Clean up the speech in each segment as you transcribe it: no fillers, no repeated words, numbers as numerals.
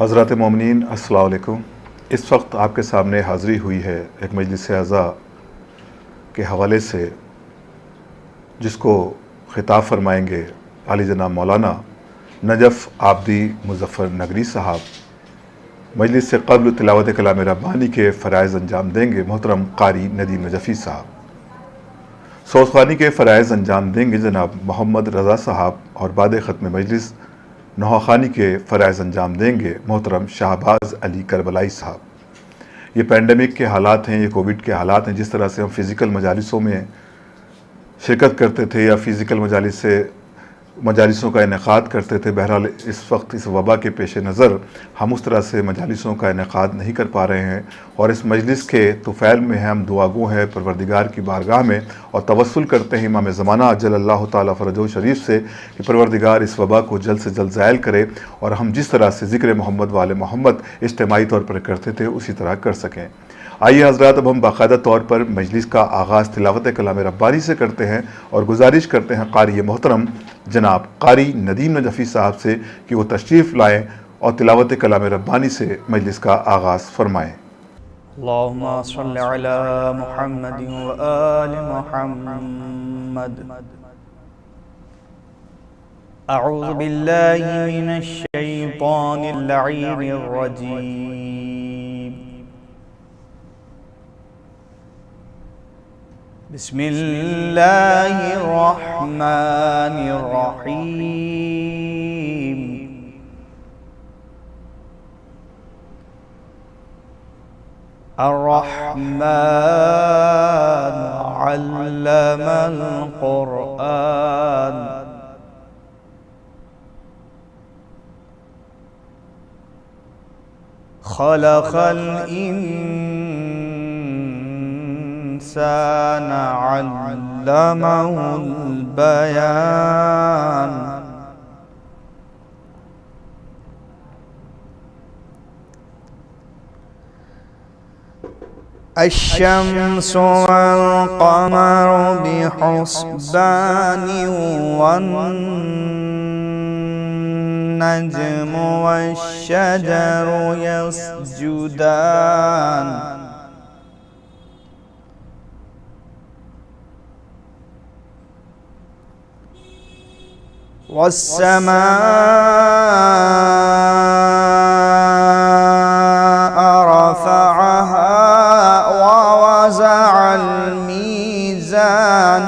حضرات مومنین السلام علیکم۔ اس وقت آپ کے سامنے حاضری ہوئی ہے ایک مجلس اعزا کے حوالے سے، جس کو خطاب فرمائیں گے عالی جناب مولانا نجف عابدی مظفر نگری صاحب۔ مجلس سے قبل تلاوت کلام ربانی کے فرائض انجام دیں گے محترم قاری ندیم نجفی صاحب۔ سوزخوانی کے فرائض انجام دیں گے جناب محمد رضا صاحب، اور بعد ختم مجلس نوحہ کے فرائض انجام دیں گے محترم شہباز علی کربلائی صاحب۔ یہ پینڈیمک کے حالات ہیں، یہ کووڈ کے حالات ہیں۔ جس طرح سے ہم فزیکل مجالسوں میں شرکت کرتے تھے یا فزیکل مجالسوں کا انعقاد کرتے تھے، بہرحال اس وقت اس وبا کے پیش نظر ہم اس طرح سے مجالسوں کا انعقاد نہیں کر پا رہے ہیں، اور اس مجلس کے طفیل میں ہم دعا گو ہیں پروردگار کی بارگاہ میں، اور توسل کرتے ہیں امام زمانہ اجل اللہ تعالیٰ فرجہ شریف سے کہ پروردگار اس وبا کو جلد سے جلد زائل کرے، اور ہم جس طرح سے ذکر محمد وآل محمد اجتماعی طور پر کرتے تھے اسی طرح کر سکیں۔ آئیے حضرات، اب ہم باقاعدہ طور پر مجلس کا آغاز تلاوت کلام ربانی سے کرتے ہیں، اور گزارش کرتے ہیں قاری محترم جناب قاری ندیم نجفی صاحب سے کہ وہ تشریف لائیں اور تلاوت کلام ربانی سے مجلس کا آغاز فرمائیں۔ اللہم صل علی محمد و آل محمد۔ اعوذ باللہ من الشیطان اللعین الرجیم۔ بسم اللہ الرحمن الرحیم۔ الرحمن علم القرآن، خلق الإنسان علمه البيان، الشمس والقمر بحسبان، والنجم والشجر يسجدان، والسماء رفعها ووضع الميزان،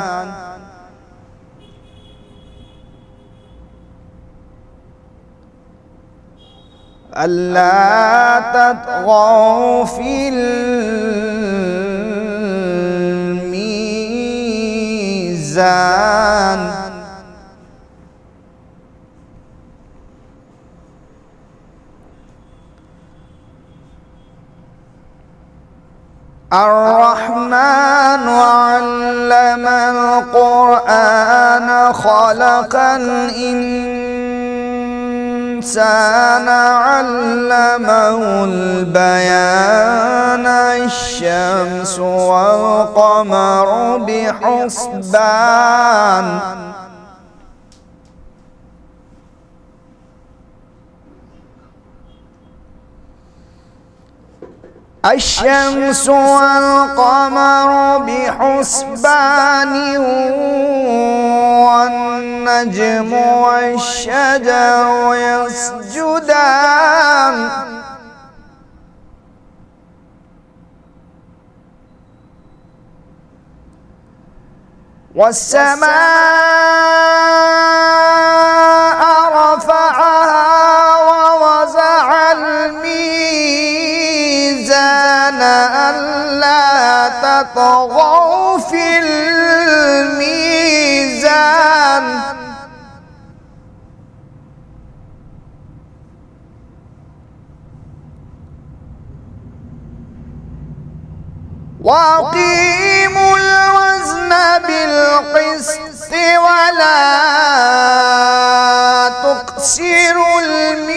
ألا تطغوا في الميزان، الرحمن علم القرآن، خلق الإنسان علمه البيان، الشمس والقمر بحسبان، الشمس والقمر بحسبان، والنجم والشجر يسجدان، والسماء رفعها ووضع الميزان، ألا تطغوا في الميزان، وأقيموا الوزن بالقسط ولا تخسروا الميزان،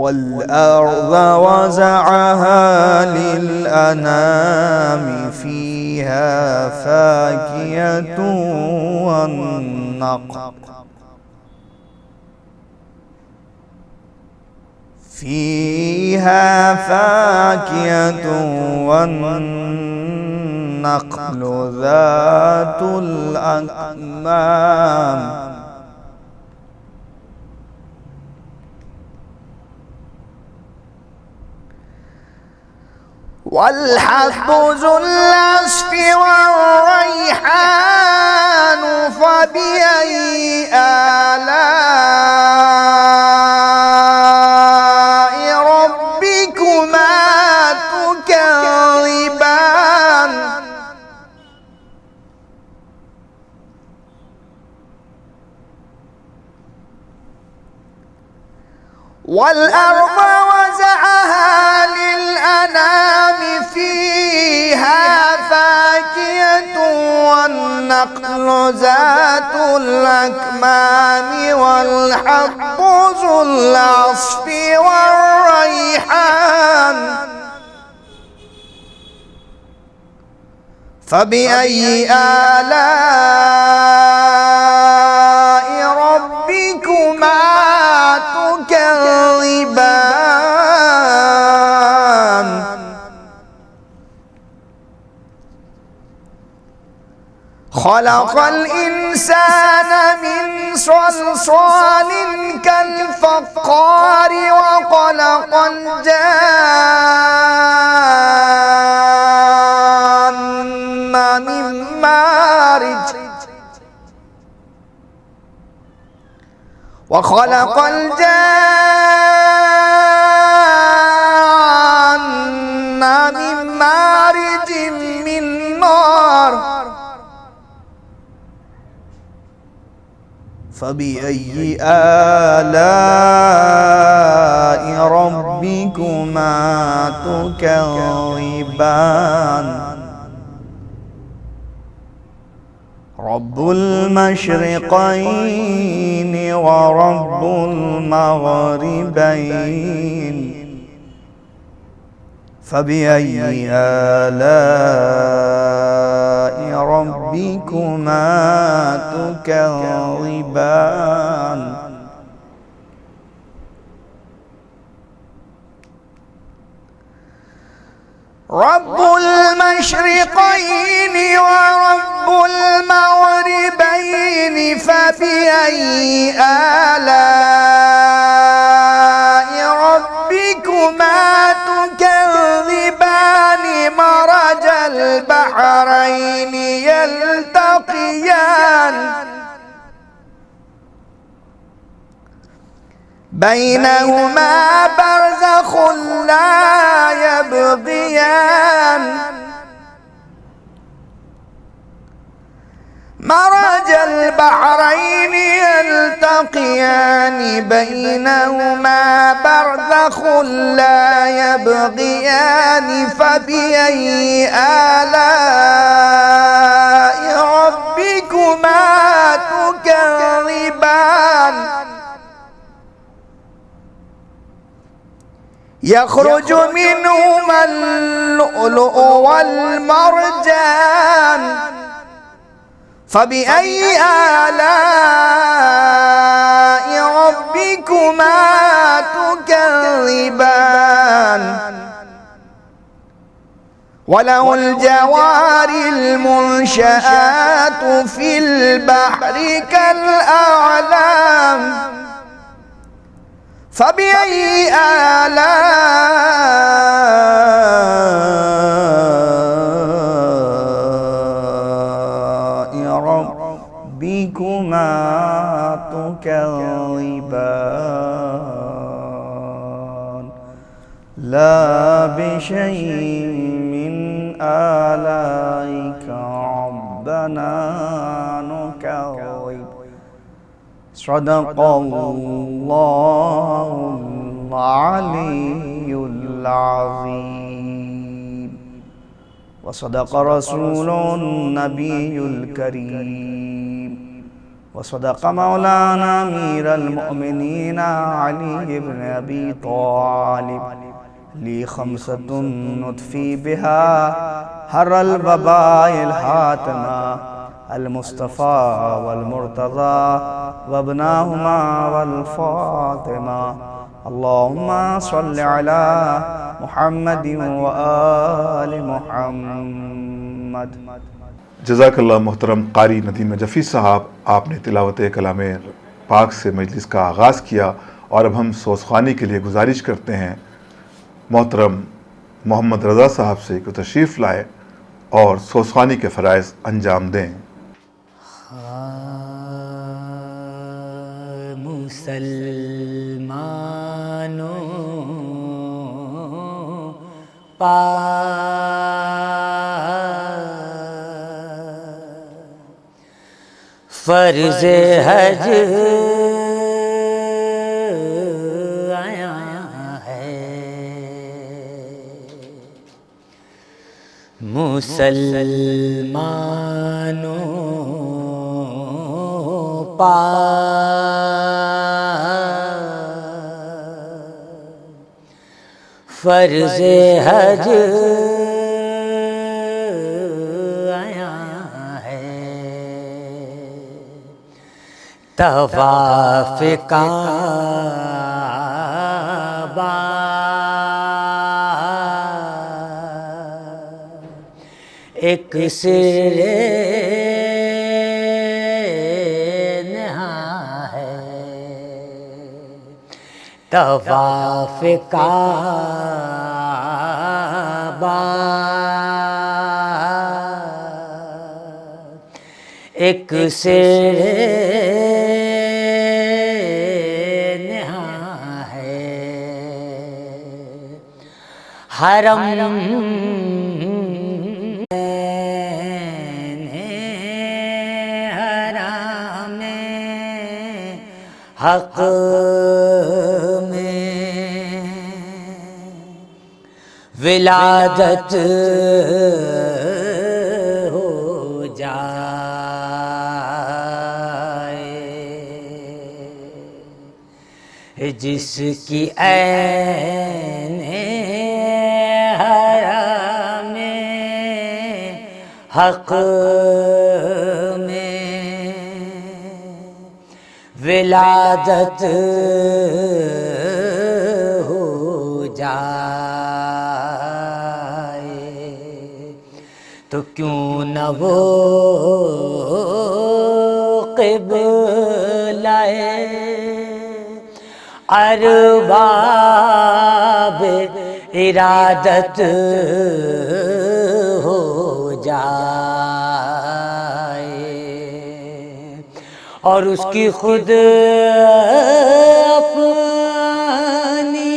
والأرض وزعها للأنام فيها فاكهة والنخل ذات الأكمام والحب ذو العصف والريحان فبأي آلاء ربكما تكذبان والأرض وزعها للأنام فيها فاكهة والنخل ذات الأكمام والحب ذو العصف والريحان فبأي آلاء ربكما تكذبان خلق الإنسان من صلصال كالفخار وخلق الجان من مارج وخلق الجان من مارج من نار فبأي آلاء ربكما تكذبان رب المشرقين ورب المغربين فبأي آلاء ربكما تكذبان رب المشرقين ورب المغربين فبأي آلاء ربكما تكذبان مرج البحرين يلتقيان بينهما برزخ لا يبغيان مرج البحرين يلتقيان بينهما برزخ لا يبغيان فبأي آلاء ربكما تكذبان يخرج منهما اللؤلؤ والمرجان فبأي آلاء ربكما تكذبان وله الجوار المنشآت في البحر كالأعلام فبأي آلاء ربكما تكذبان لا بشيء من آلائك ربنا نكذب صدق الله العلي العظيم وصدق رسول النبي الكريم وصدق مولانا أمير المؤمنين علي بن أبي طالب لي خمسة نطفي بها حر الوباء الحاتمة المصطفى والمرتضى وابناهما والفاطمة. اللهم صل على محمد وآل محمد. جزاک اللہ محترم قاری ندیم نجفی صاحب، آپ نے تلاوت کلام پاک سے مجلس کا آغاز کیا، اور اب ہم سوزخوانی کے لیے گزارش کرتے ہیں محترم محمد رضا صاحب سے کہ تشریف لائے اور سوزخوانی کے فرائض انجام دیں. فرض حج آیا ہے، مسلمانوں فرض حج آیا ہے، طواف کعبہ ایک سرے نہا ہے، طواف کعبہ ایک سرے نہا ہے، حرم حق میں ولادت ہو جائے، جس کی عین حرم حق ولادت ہو جائے، تو کیوں نہ وہ قبلہ ارباب ارادت ہو جائے، اور اس کی خود اپنی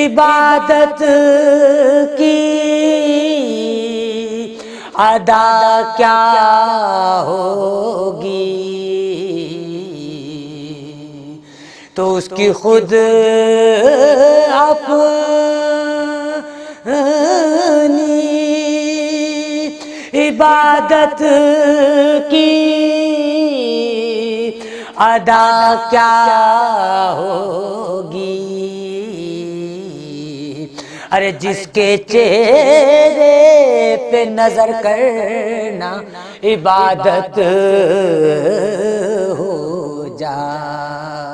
عبادت کی ادا کیا ہوگی، تو اس کی خود اپنی عبادت کی ادا کیا ہوگی. ارے جس کے چہرے پہ نظر کرنا عبادت ہو جائے،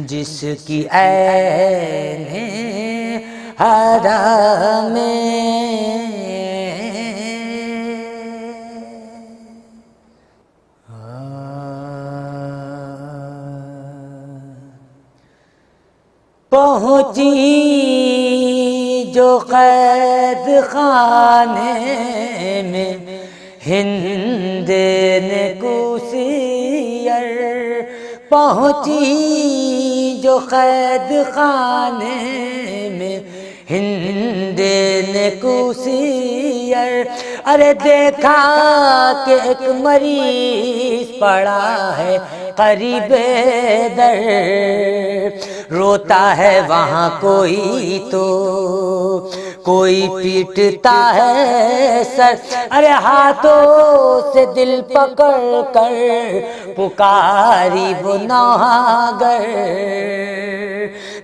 جس کی عین حرم پہنچی جو قید خانے میں ہند نے کوسیر، پہنچی جو قید خانے میں ہند نے کوسیر، ارے دیکھا کہ ایک مریض پڑا ہے قریب در، روتا ہے وہاں کوئی تو کوئی پیٹتا ہے سر، ارے ہاتھوں سے دل پکڑ کر پکاری وہ نوحاگر،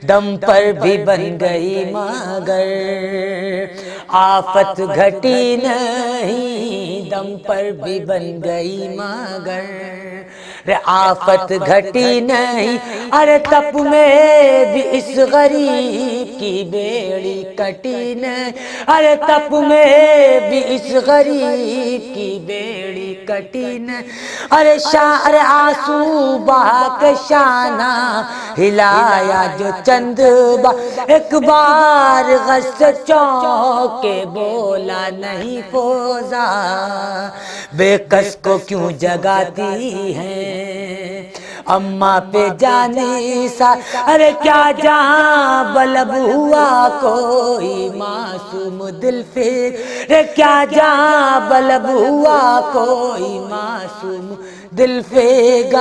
دم پر بھی بن گئی مگر آفت گھٹی نہیں، دم پر بھی بن گئی مگر آفت گھٹی نہیں، ارے تپ میں بھی اس غریب کی بیڑی کٹی نہیں، ارے تپ میں بھی اس غریب کی بیڑی کٹی نہیں، ارے شاعر آنسو بہا کے شانہ ہلایا جو چند بار، ایک بار غص چونک کے بولا نہیں فوزا، بے کس کو کیوں جگاتی ہے اماں پہ جانے سا، ارے کیا جہاں بلب ہوا کوئی معصوم دل فگار، کیا جہاں بلب ہوا کوئی معصوم دل فگار،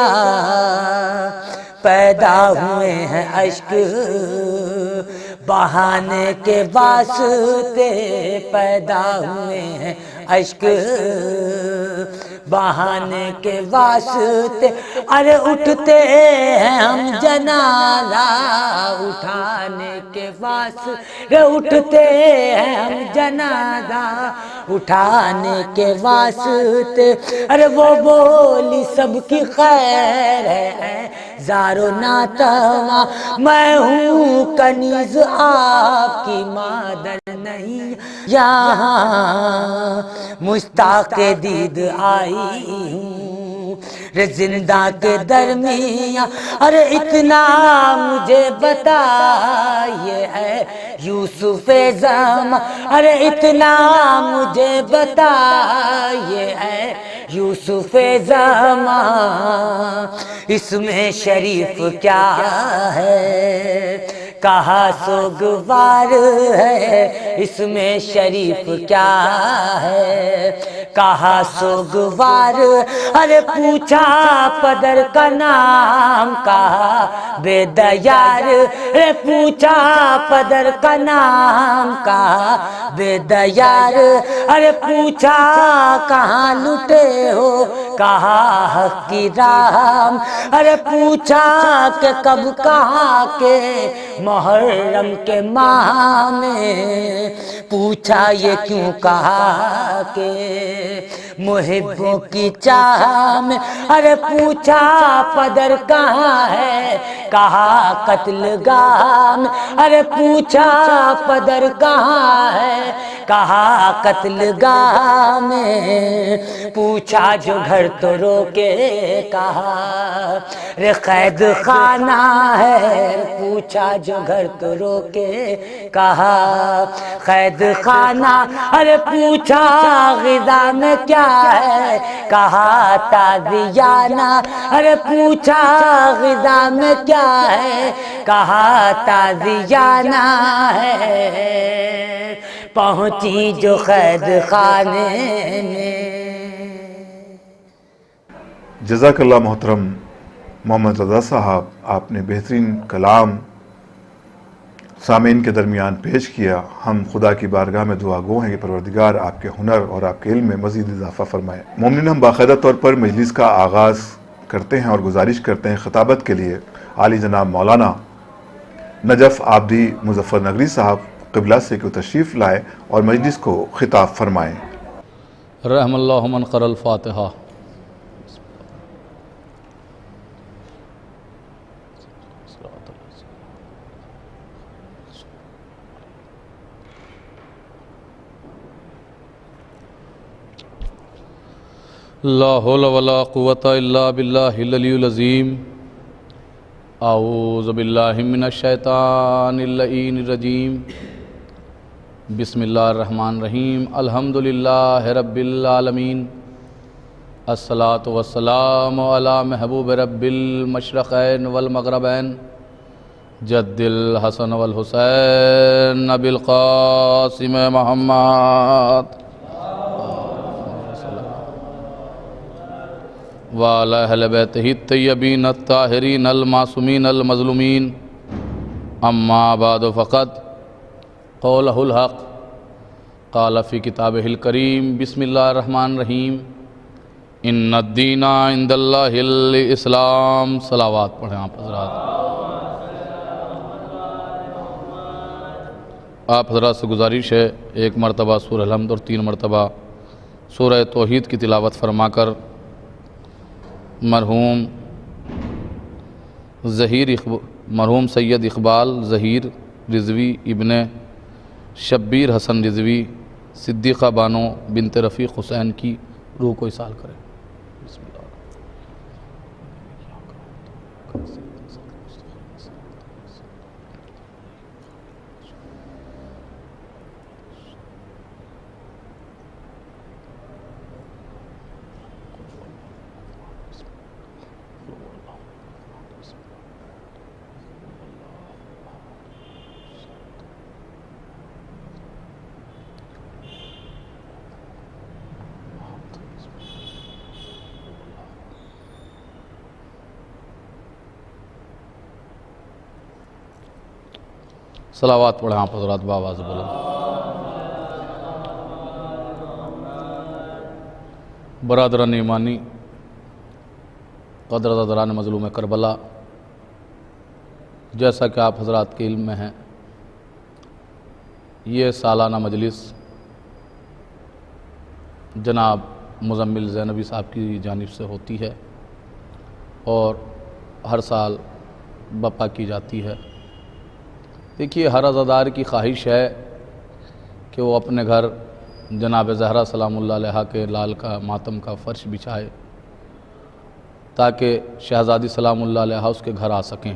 پیدا ہوئے ہیں اشک بہانے کے واسطے، پیدا ہوئے ہیں اشک بہانے کے واسطے، ارے اٹھتے ہیں ہم جنازہ اٹھانے کے واسطے، اٹھتے ہیں ہم جنازہ اٹھانے کے واسطے، ارے وہ بولی سب کی خیر ہے زارو ناتواں، میں ہوں کنیز آپ کی مادر نہیں یہاں، مشتاق دید آئی ہوں رے زندہ کے درمیان، ارے اتنا مجھے بتائیے اے یوسف زمان، ارے اتنا مجھے بتائیے اے یوسف زمان، اس میں شریف کیا ہے کہا سوگوار ہے، اس میں شریف کیا ہے کہا سوگوار، ارے پوچھا پدر کا نام کہا بے دیار، ارے پوچھا پدر کا نام کہا بے دیار، ارے پوچھا کہاں لٹے ہو کہا حق کی راہ، ارے پوچھا کہ کب کہاں کے محرم کے ماہ میں، پوچھا یہ کیوں کہا کہ محبوں کی چاہ میں، ارے پوچھا پدر کہاں ہے کہا قتل گاہ میں، ارے پوچھا پدر کہاں ہے کہا قتل گاہ میں، پوچھا جو گھر تو روکے کہا رے قید خانہ ہے، پوچھا جو گھر تو روکے کہا قید خانہ، ارے پوچھا غذا میں کیا ہے کہا تازیانہ، ارے پوچھا غذا میں کیا ہے کہا تازیانہ ہے، پہنچی جو قید خانے میں۔ جزاک اللہ محترم محمد رضا صاحب، آپ نے بہترین کلام سامعین کے درمیان پیش کیا۔ ہم خدا کی بارگاہ میں دعا گو ہیں کہ پروردگار آپ کے ہنر اور آپ کے علم میں مزید اضافہ فرمائے۔ مومنین، ہم باقاعدہ طور پر مجلس کا آغاز کرتے ہیں اور گزارش کرتے ہیں خطابت کے لیے عالی جناب مولانا نجف عابدی مظفر نگری صاحب قبلہ سے کہ تشریف لائے اور مجلس کو خطاب فرمائیں۔ رحم اللہ من قرأ الفاتحہ۔ لا حول ولا قوة الا باللہ العلی العظیم۔ اعوذ باللہ من الشیطان اللعین الرجیم۔ بسم اللہ الرحمن الرحیم۔ الحمدللہ رب العالمین، الصلاة والسلام علی محبوب رب المشرقین والمغربین، جد الحسن والحسین نبی القاسم محمد وعلی اہل بیتہ الطیبین الطاہرین المعصومین المظلومین، اما بعد فقط قولہ الحق قال فی کتابہ الکریم بسم اللہ الرحمن الرحیم ان الدین عند اللہ الاسلام۔ صلوات پڑھیں آپ حضرات۔ آپ حضرات سے گزارش ہے 1 مرتبہ سورہ الحمد اور 3 مرتبہ سورہ توحید کی تلاوت فرما کر مرحوم سید اقبال ظہیر رضوی ابن شبیر حسن رضوی صدیقہ بانو بنت رفیق حسین کی روح کو اصال کریں۔ بسم اللہ۔ صلوات پڑھیں آپ حضرات بآواز بلند۔ برادران ایمانی، قدردان مظلوم کربلا، جیسا کہ آپ حضرات کے علم میں ہیں، یہ سالانہ مجلس جناب مزمل زینبی صاحب کی جانب سے ہوتی ہے اور ہر سال برپا کی جاتی ہے۔ دیکھیے، ہر عزادار کی خواہش ہے کہ وہ اپنے گھر جناب زہرا سلام اللہ علیہا کے لال کا ماتم کا فرش بچھائے تاکہ شہزادی سلام اللہ علیہا اس کے گھر آ سکیں۔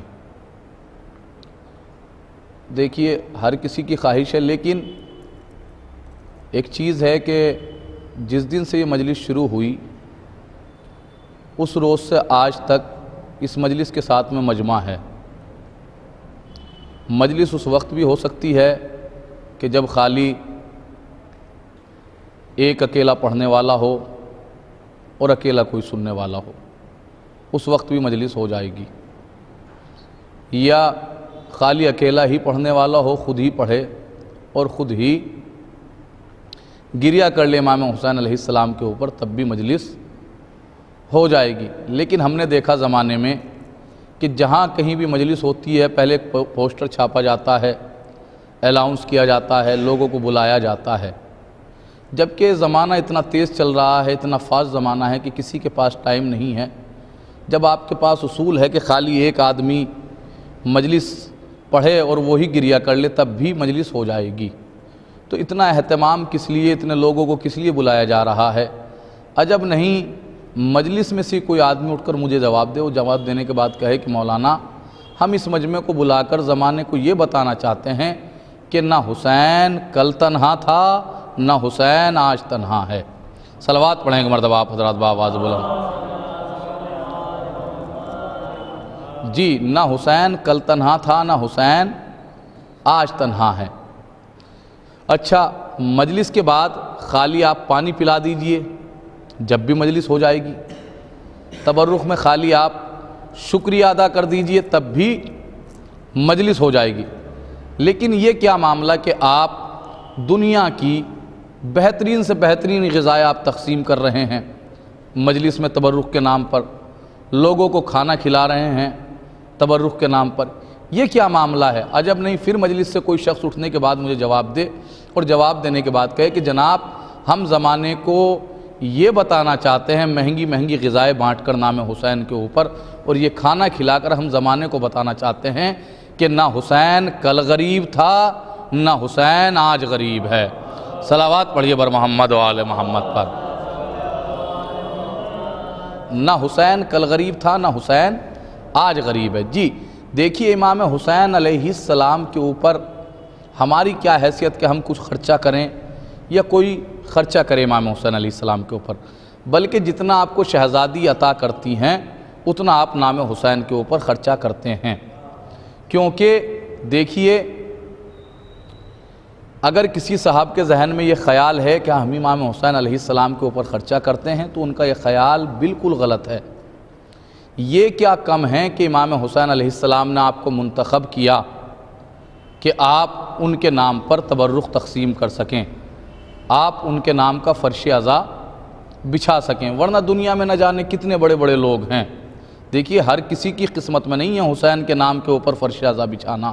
دیکھیے، ہر کسی کی خواہش ہے، لیکن ایک چیز ہے کہ جس دن سے یہ مجلس شروع ہوئی اس روز سے آج تک اس مجلس کے ساتھ میں مجمع ہے۔ مجلس اس وقت بھی ہو سکتی ہے کہ جب خالی ایک اکیلا پڑھنے والا ہو اور اکیلا کوئی سننے والا ہو، اس وقت بھی مجلس ہو جائے گی، یا خالی اکیلا ہی پڑھنے والا ہو، خود ہی پڑھے اور خود ہی گریہ کر لے امام حسین علیہ السلام کے اوپر، تب بھی مجلس ہو جائے گی۔ لیکن ہم نے دیکھا زمانے میں کہ جہاں کہیں بھی مجلس ہوتی ہے پہلے پوسٹر چھاپا جاتا ہے، الاؤنس کیا جاتا ہے، لوگوں کو بلایا جاتا ہے۔ جبکہ زمانہ اتنا تیز چل رہا ہے، اتنا فاسٹ زمانہ ہے کہ کسی کے پاس ٹائم نہیں ہے۔ جب آپ کے پاس اصول ہے کہ خالی ایک آدمی مجلس پڑھے اور وہی گریہ کر لے، تب بھی مجلس ہو جائے گی، تو اتنا اہتمام کس لیے، اتنے لوگوں کو کس لیے بلایا جا رہا ہے؟ عجب نہیں مجلس میں سے کوئی آدمی اٹھ کر مجھے جواب دے، وہ جواب دینے کے بعد کہے کہ مولانا ہم اس مجمع کو بلا کر زمانے کو یہ بتانا چاہتے ہیں کہ نہ حسین کل تنہا تھا، نہ حسین آج تنہا ہے۔ صلوات پڑھیں گے مرتبہ آپ حضرات بآواز بلند۔ جی، نہ حسین کل تنہا تھا، نہ حسین آج تنہا ہے۔ اچھا، مجلس کے بعد خالی آپ پانی پلا دیجئے، جب بھی مجلس ہو جائے گی۔ تبرک میں خالی آپ شکریہ ادا کر دیجئے، تب بھی مجلس ہو جائے گی۔ لیکن یہ کیا معاملہ کہ آپ دنیا کی بہترین سے بہترین غذائیں آپ تقسیم کر رہے ہیں، مجلس میں تبرک کے نام پر لوگوں کو کھانا کھلا رہے ہیں تبرک کے نام پر، یہ کیا معاملہ ہے؟ عجب نہیں پھر مجلس سے کوئی شخص اٹھنے کے بعد مجھے جواب دے اور جواب دینے کے بعد کہے کہ جناب ہم زمانے کو یہ بتانا چاہتے ہیں، مہنگی مہنگی غذائیں بانٹ کر نام حسین کے اوپر، اور یہ کھانا کھلا کر ہم زمانے کو بتانا چاہتے ہیں کہ نہ حسین کل غریب تھا، نہ حسین آج غریب ہے۔ صلوات پڑھیے بر محمد و آل محمد پر۔ نہ حسین کل غریب تھا، نہ حسین آج غریب ہے۔ جی دیکھیے، امام حسین علیہ السلام کے اوپر ہماری کیا حیثیت کہ ہم کچھ خرچہ کریں یا کوئی خرچہ کرے امام حسین علیہ السلام کے اوپر، بلکہ جتنا آپ کو شہزادی عطا کرتی ہیں اتنا آپ نام حسین کے اوپر خرچہ کرتے ہیں۔ کیونکہ دیکھیے، اگر کسی صاحب کے ذہن میں یہ خیال ہے کہ ہم امام حسین علیہ السلام کے اوپر خرچہ کرتے ہیں، تو ان کا یہ خیال بالکل غلط ہے۔ یہ کیا کم ہے کہ امام حسین علیہ السلام نے آپ کو منتخب کیا کہ آپ ان کے نام پر تبرک تقسیم کر سکیں؟ آپ ان کے نام کا فرش عزا بچھا سکیں، ورنہ دنیا میں نہ جانے کتنے بڑے بڑے لوگ ہیں۔ دیکھیے ہر کسی کی قسمت میں نہیں ہے حسین کے نام کے اوپر فرش عزا بچھانا۔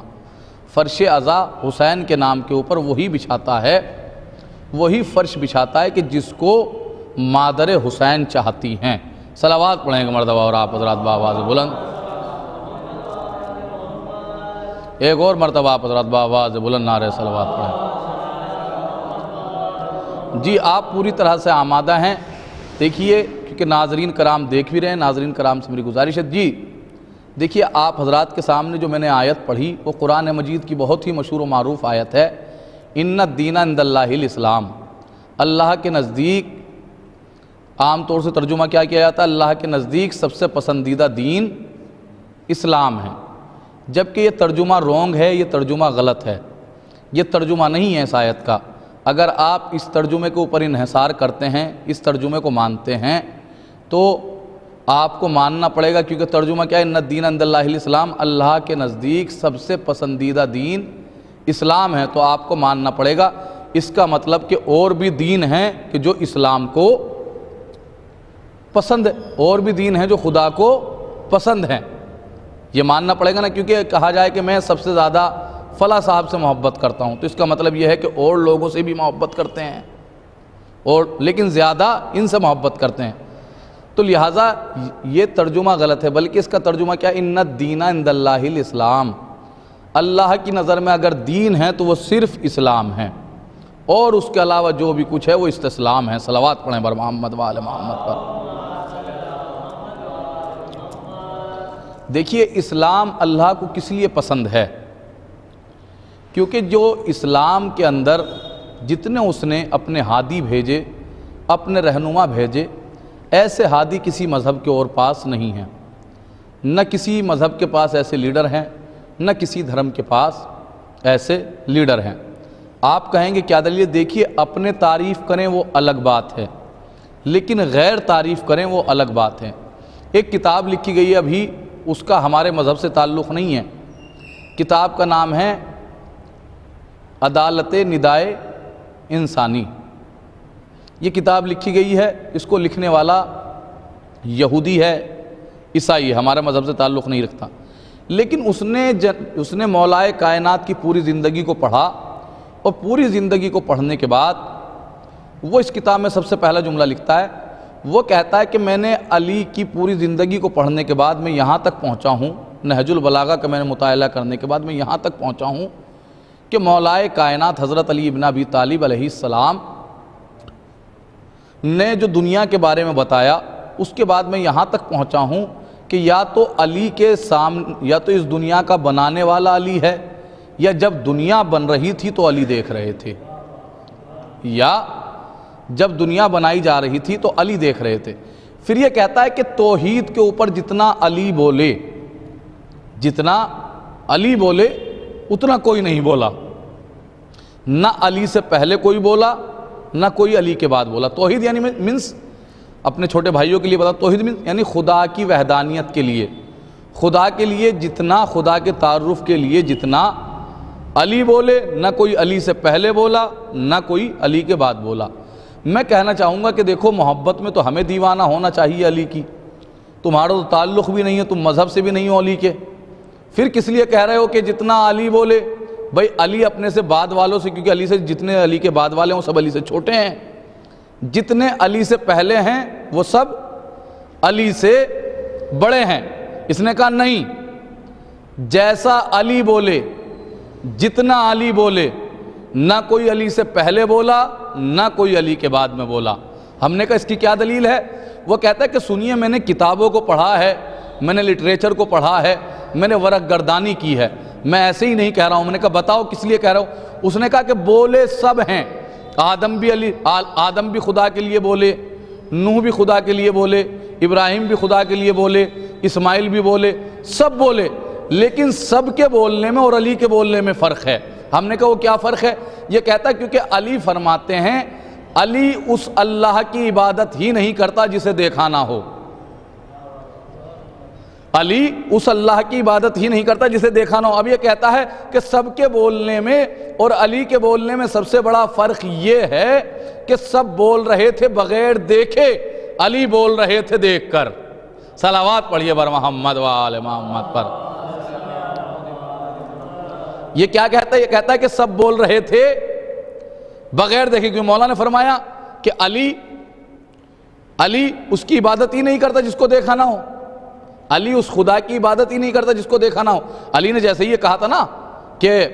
فرش عزا حسین کے نام کے اوپر وہی بچھاتا ہے، وہی فرش بچھاتا ہے کہ جس کو مادر حسین چاہتی ہیں۔ صلوات پڑھیں گے مرتبہ اور آپ حضرات بآواز بلند، ایک اور مرتبہ آپ حضرات بآواز بلند نعرہ صلوات پڑھیں۔ جی آپ پوری طرح سے آمادہ ہیں؟ دیکھیے کیونکہ ناظرین کرام دیکھ بھی رہے ہیں، ناظرین کرام سے میری گزارش ہے۔ جی دیکھیے آپ حضرات کے سامنے جو میں نے آیت پڑھی وہ قرآن مجید کی بہت ہی مشہور و معروف آیت ہے، ان الدین عند اللہ الاسلام۔ اللہ کے نزدیک عام طور سے ترجمہ کیا کیا جاتا ہے؟ اللہ کے نزدیک سب سے پسندیدہ دین اسلام ہے، جبکہ یہ ترجمہ رونگ ہے، یہ ترجمہ غلط ہے، یہ ترجمہ نہیں ہے اس آیت کا۔ اگر آپ اس ترجمے کے اوپر انحصار کرتے ہیں، اس ترجمے کو مانتے ہیں، تو آپ کو ماننا پڑے گا، کیونکہ ترجمہ کیا ہے؟ ان الدین عند اللہ الاسلام، اللہ کے نزدیک سب سے پسندیدہ دین اسلام ہے، تو آپ کو ماننا پڑے گا۔ اس کا مطلب کہ اور بھی دین ہیں کہ جو اسلام کو پسند ہے، اور بھی دین ہیں جو خدا کو پسند ہیں، یہ ماننا پڑے گا نا۔ کیونکہ کہا جائے کہ میں سب سے زیادہ فلاں صاحب سے محبت کرتا ہوں، تو اس کا مطلب یہ ہے کہ اور لوگوں سے بھی محبت کرتے ہیں، اور لیکن زیادہ ان سے محبت کرتے ہیں، تو لہٰذا یہ ترجمہ غلط ہے۔ بلکہ اس کا ترجمہ کیا ہے؟ ان الدین عند اللہ الاسلام۔ اللہ کی نظر میں اگر دین ہے تو وہ صرف اسلام ہے، اور اس کے علاوہ جو بھی کچھ ہے وہ استسلام ہے۔ صلوات پڑھیں بر محمد و آل محمد پر۔ دیکھیے اسلام اللہ کو کس لیے پسند ہے؟ کیونکہ جو اسلام کے اندر جتنے اس نے اپنے ہادی بھیجے، اپنے رہنما بھیجے، ایسے ہادی کسی مذہب کے اور پاس نہیں ہیں، نہ کسی مذہب کے پاس ایسے لیڈر ہیں، نہ کسی دھرم کے پاس ایسے لیڈر ہیں۔ آپ کہیں گے کیا دلیل؟ دیکھیے اپنے تعریف کریں وہ الگ بات ہے، لیکن غیر تعریف کریں وہ الگ بات ہے۔ ایک کتاب لکھی گئی ہے ابھی، اس کا ہمارے مذہب سے تعلق نہیں ہے، کتاب کا نام ہے عدالت ندائے انسانی۔ یہ کتاب لکھی گئی ہے، اس کو لکھنے والا یہودی ہے، عیسائی ہے، ہمارے مذہب سے تعلق نہیں رکھتا، لیکن اس نے مولائے کائنات کی پوری زندگی کو پڑھا، اور پوری زندگی کو پڑھنے کے بعد وہ اس کتاب میں سب سے پہلا جملہ لکھتا ہے، وہ کہتا ہے کہ میں نے علی کی پوری زندگی کو پڑھنے کے بعد میں یہاں تک پہنچا ہوں، نہج البلاغہ کا میں نے مطالعہ کرنے کے بعد میں یہاں تک پہنچا ہوں کہ مولائے کائنات حضرت علی ابن ابی طالب علیہ السلام نے جو دنیا کے بارے میں بتایا، اس کے بعد میں یہاں تک پہنچا ہوں کہ یا تو علی کے سامنے، یا تو اس دنیا کا بنانے والا علی ہے، یا جب دنیا بن رہی تھی تو علی دیکھ رہے تھے، یا جب دنیا بنائی جا رہی تھی تو علی دیکھ رہے تھے۔ پھر یہ کہتا ہے کہ توحید کے اوپر جتنا علی بولے، جتنا علی بولے اتنا کوئی نہیں بولا، نہ علی سے پہلے کوئی بولا، نہ کوئی علی کے بعد بولا۔ توحید یعنی منس اپنے چھوٹے بھائیوں کے لیے بتا، توحید منس یعنی خدا کی وحدانیت کے لیے، خدا کے لیے جتنا، خدا کے تعارف کے لیے جتنا علی بولے، نہ کوئی علی سے پہلے بولا، نہ کوئی علی کے بعد بولا۔ میں کہنا چاہوں گا کہ دیکھو محبت میں تو ہمیں دیوانہ ہونا چاہیے علی کی، تمہارا تو تعلق بھی نہیں ہے، تم مذہب سے بھی نہیں ہو علی کے، پھر کس لیے کہہ رہے ہو کہ جتنا علی بولے؟ بھائی علی اپنے سے بعد والوں سے، کیونکہ علی سے جتنے علی کے بعد والے ہیں وہ سب علی سے چھوٹے ہیں، جتنے علی سے پہلے ہیں وہ سب علی سے بڑے ہیں۔ اس نے کہا نہیں، جیسا علی بولے، جتنا علی بولے، نہ کوئی علی سے پہلے بولا، نہ کوئی علی کے بعد میں بولا۔ ہم نے کہا اس کی کیا دلیل ہے؟ وہ کہتا ہے کہ سنیے، میں نے کتابوں کو پڑھا ہے، میں نے لٹریچر کو پڑھا ہے، میں نے ورق گردانی کی ہے، میں ایسے ہی نہیں کہہ رہا ہوں۔ میں نے کہا بتاؤ کس لیے کہہ رہا ہوں؟ اس نے کہا کہ بولے سب ہیں، آدم بھی خدا کے لیے بولے، نوح بھی خدا کے لیے بولے، ابراہیم بھی خدا کے لیے بولے، اسماعیل بھی بولے، سب بولے، لیکن سب کے بولنے میں اور علی کے بولنے میں فرق ہے۔ ہم نے کہا وہ کیا فرق ہے؟ یہ کہتا ہے کیونکہ علی فرماتے ہیں علی اس اللہ کی عبادت ہی نہیں کرتا جسے دیکھا نہ ہو، علی اس اللہ کی عبادت ہی نہیں کرتا جسے دیکھا نہ ہو۔ اب یہ کہتا ہے کہ سب کے بولنے میں اور علی کے بولنے میں سب سے بڑا فرق یہ ہے کہ سب بول رہے تھے بغیر دیکھے، علی بول رہے تھے دیکھ کر۔ صلوات پڑھیے بر محمد و آل محمد پر۔ یہ کیا کہتا ہے؟ یہ کہتا ہے کہ سب بول رہے تھے بغیر دیکھے، کیونکہ مولا نے فرمایا کہ علی اس کی عبادت ہی نہیں کرتا جس کو دیکھا نہ ہو، علی اس خدا کی عبادت ہی نہیں کرتا جس کو دیکھا نہ ہو۔ علی نے جیسے یہ کہا تھا نا کہ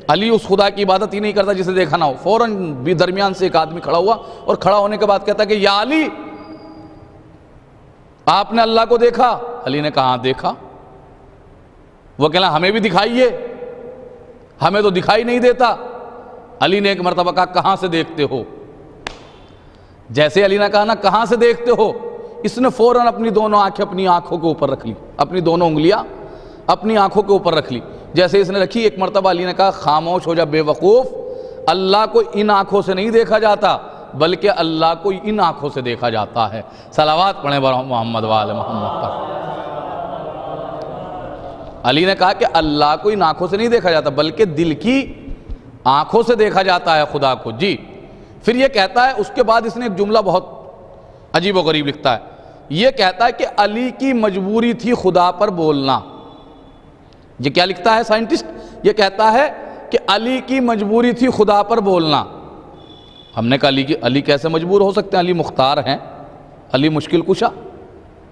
علی اس خدا کی عبادت ہی نہیں کرتا جسے دیکھا نہ ہو، فوراً بھی درمیان سے ایک آدمی کھڑا ہوا اور کھڑا ہونے کے بعد کہتا کہ یا علی، آپ نے اللہ کو دیکھا؟ علی نے کہا دیکھا۔ وہ کہنا ہمیں بھی دکھائیے، ہمیں تو دکھائی نہیں دیتا۔ علی نے ایک مرتبہ کہا کہاں سے دیکھتے ہو؟ جیسے علی نے کہا نا کہاں سے دیکھتے ہو، اس نے فوراً اپنی دونوں آنکھیں اپنی آنکھوں کے اوپر رکھ لی، اپنی دونوں انگلیاں اپنی آنکھوں کے اوپر رکھ لی۔ جیسے اس نے رکھی، ایک مرتبہ علی نے کہا خاموش ہو جا بے وقوف، اللہ کو ان آنکھوں سے نہیں دیکھا جاتا بلکہ اللہ کو ان آنکھوں سے دیکھا جاتا ہے۔ صلوات پڑھیں بر محمد و آل محمد پر۔ علی نے کہا کہ اللہ کو ان آنکھوں سے نہیں دیکھا جاتا بلکہ دل کی آنکھوں سے دیکھا جاتا ہے خدا کو۔ جی پھر یہ کہتا ہے، اس کے بعد اس نے ایک جملہ بہت عجیب و غریب لکھتا ہے، یہ کہتا ہے کہ علی کی مجبوری تھی خدا پر بولنا۔ یہ کیا لکھتا ہے سائنٹسٹ؟ یہ کہتا ہے کہ علی کی مجبوری تھی خدا پر بولنا۔ ہم نے کہا علی کیسے مجبور ہو سکتے ہیں؟ علی مختار ہیں، علی مشکل کشا،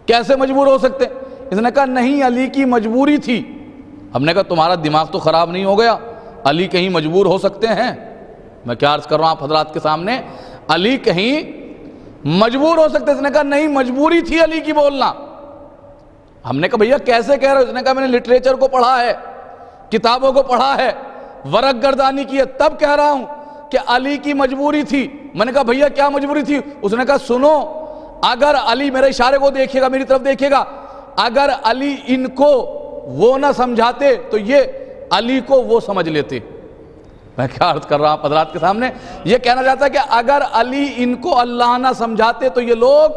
کیسے مجبور ہو سکتے ہیں؟ اس نے کہا نہیں، علی کی مجبوری تھی۔ ہم نے کہا تمہارا دماغ تو خراب نہیں ہو گیا؟ علی کہیں مجبور ہو سکتے ہیں؟ میں کیا عرض کر رہا ہوں آپ حضرات کے سامنے، علی کہیں مجبور ہو سکتے؟ اس نے کہا نہیں، مجبوری تھی علی کی بولنا۔ ہم نے کہا بھیا کیسے کہہ رہے ہو؟ اس نے کہا میں نے لٹریچر کو پڑھا ہے، کتابوں کو پڑھا ہے، ورق گردانی کی ہے، تب کہہ رہا ہوں کہ علی کی مجبوری تھی۔ میں نے کہا بھیا کیا مجبوری تھی؟ اس نے کہا سنو، اگر علی، میرے اشارے کو دیکھیے گا، میری طرف دیکھیے گا، اگر علی ان کو وہ نہ سمجھاتے تو یہ علی کو وہ سمجھ لیتے۔ میں کیا عرض کر رہا ہوں حضرات کے سامنے، یہ کہنا چاہتا ہے کہ اگر علی ان کو اللہ نہ سمجھاتے تو یہ لوگ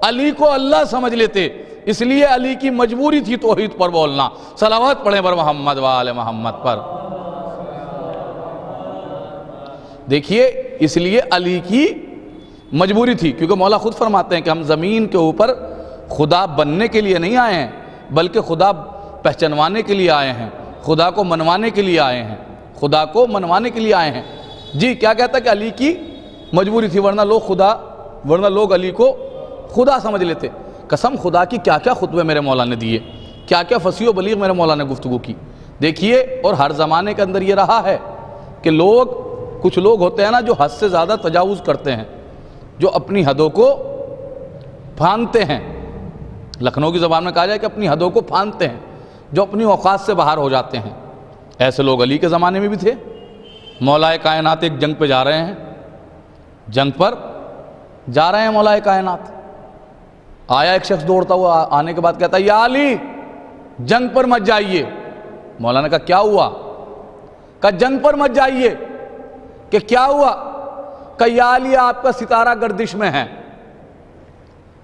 علی کو اللہ سمجھ لیتے، اس لیے علی کی مجبوری تھی توحید پر بولنا۔ صلوات پڑھیں بر محمد و آل محمد پر۔ دیکھیے اس لیے علی کی مجبوری تھی، کیونکہ مولا خود فرماتے ہیں کہ ہم زمین کے اوپر خدا بننے کے لیے نہیں آئے ہیں بلکہ خدا پہچنوانے کے لیے آئے ہیں، خدا کو منوانے کے لیے آئے ہیں، خدا کو منوانے کے لیے آئے ہیں۔ جی کیا کہتا ہے کہ علی کی مجبوری تھی، ورنہ لوگ علی کو خدا سمجھ لیتے۔ قسم خدا کی کیا کیا خطبے میرے مولا نے دیے، کیا کیا فصیح و بلیغ میرے مولا نے گفتگو کی۔ دیکھیے، اور ہر زمانے کے اندر یہ رہا ہے کہ کچھ لوگ ہوتے ہیں نا جو حد سے زیادہ تجاوز کرتے ہیں، جو اپنی حدوں کو پھاندتے ہیں۔ لکھنؤ کی زبان میں کہا جائے کہ اپنی حدوں کو پھاندتے ہیں، جو اپنی اوقات سے باہر ہو جاتے ہیں۔ ایسے لوگ علی کے زمانے میں بھی تھے۔ مولا کائنات ایک جنگ پہ جا رہے ہیں، جنگ پر جا رہے ہیں مولا کائنات، آیا ایک شخص دوڑتا ہوا، آنے کے بعد کہتا ہے یا علی جنگ پر مت جائیے۔ مولا نے کہا کیا ہوا؟ کہا جنگ پر مت جائیے۔ کہ کیا ہوا؟ کہ یا علی آپ کا ستارہ گردش میں ہے۔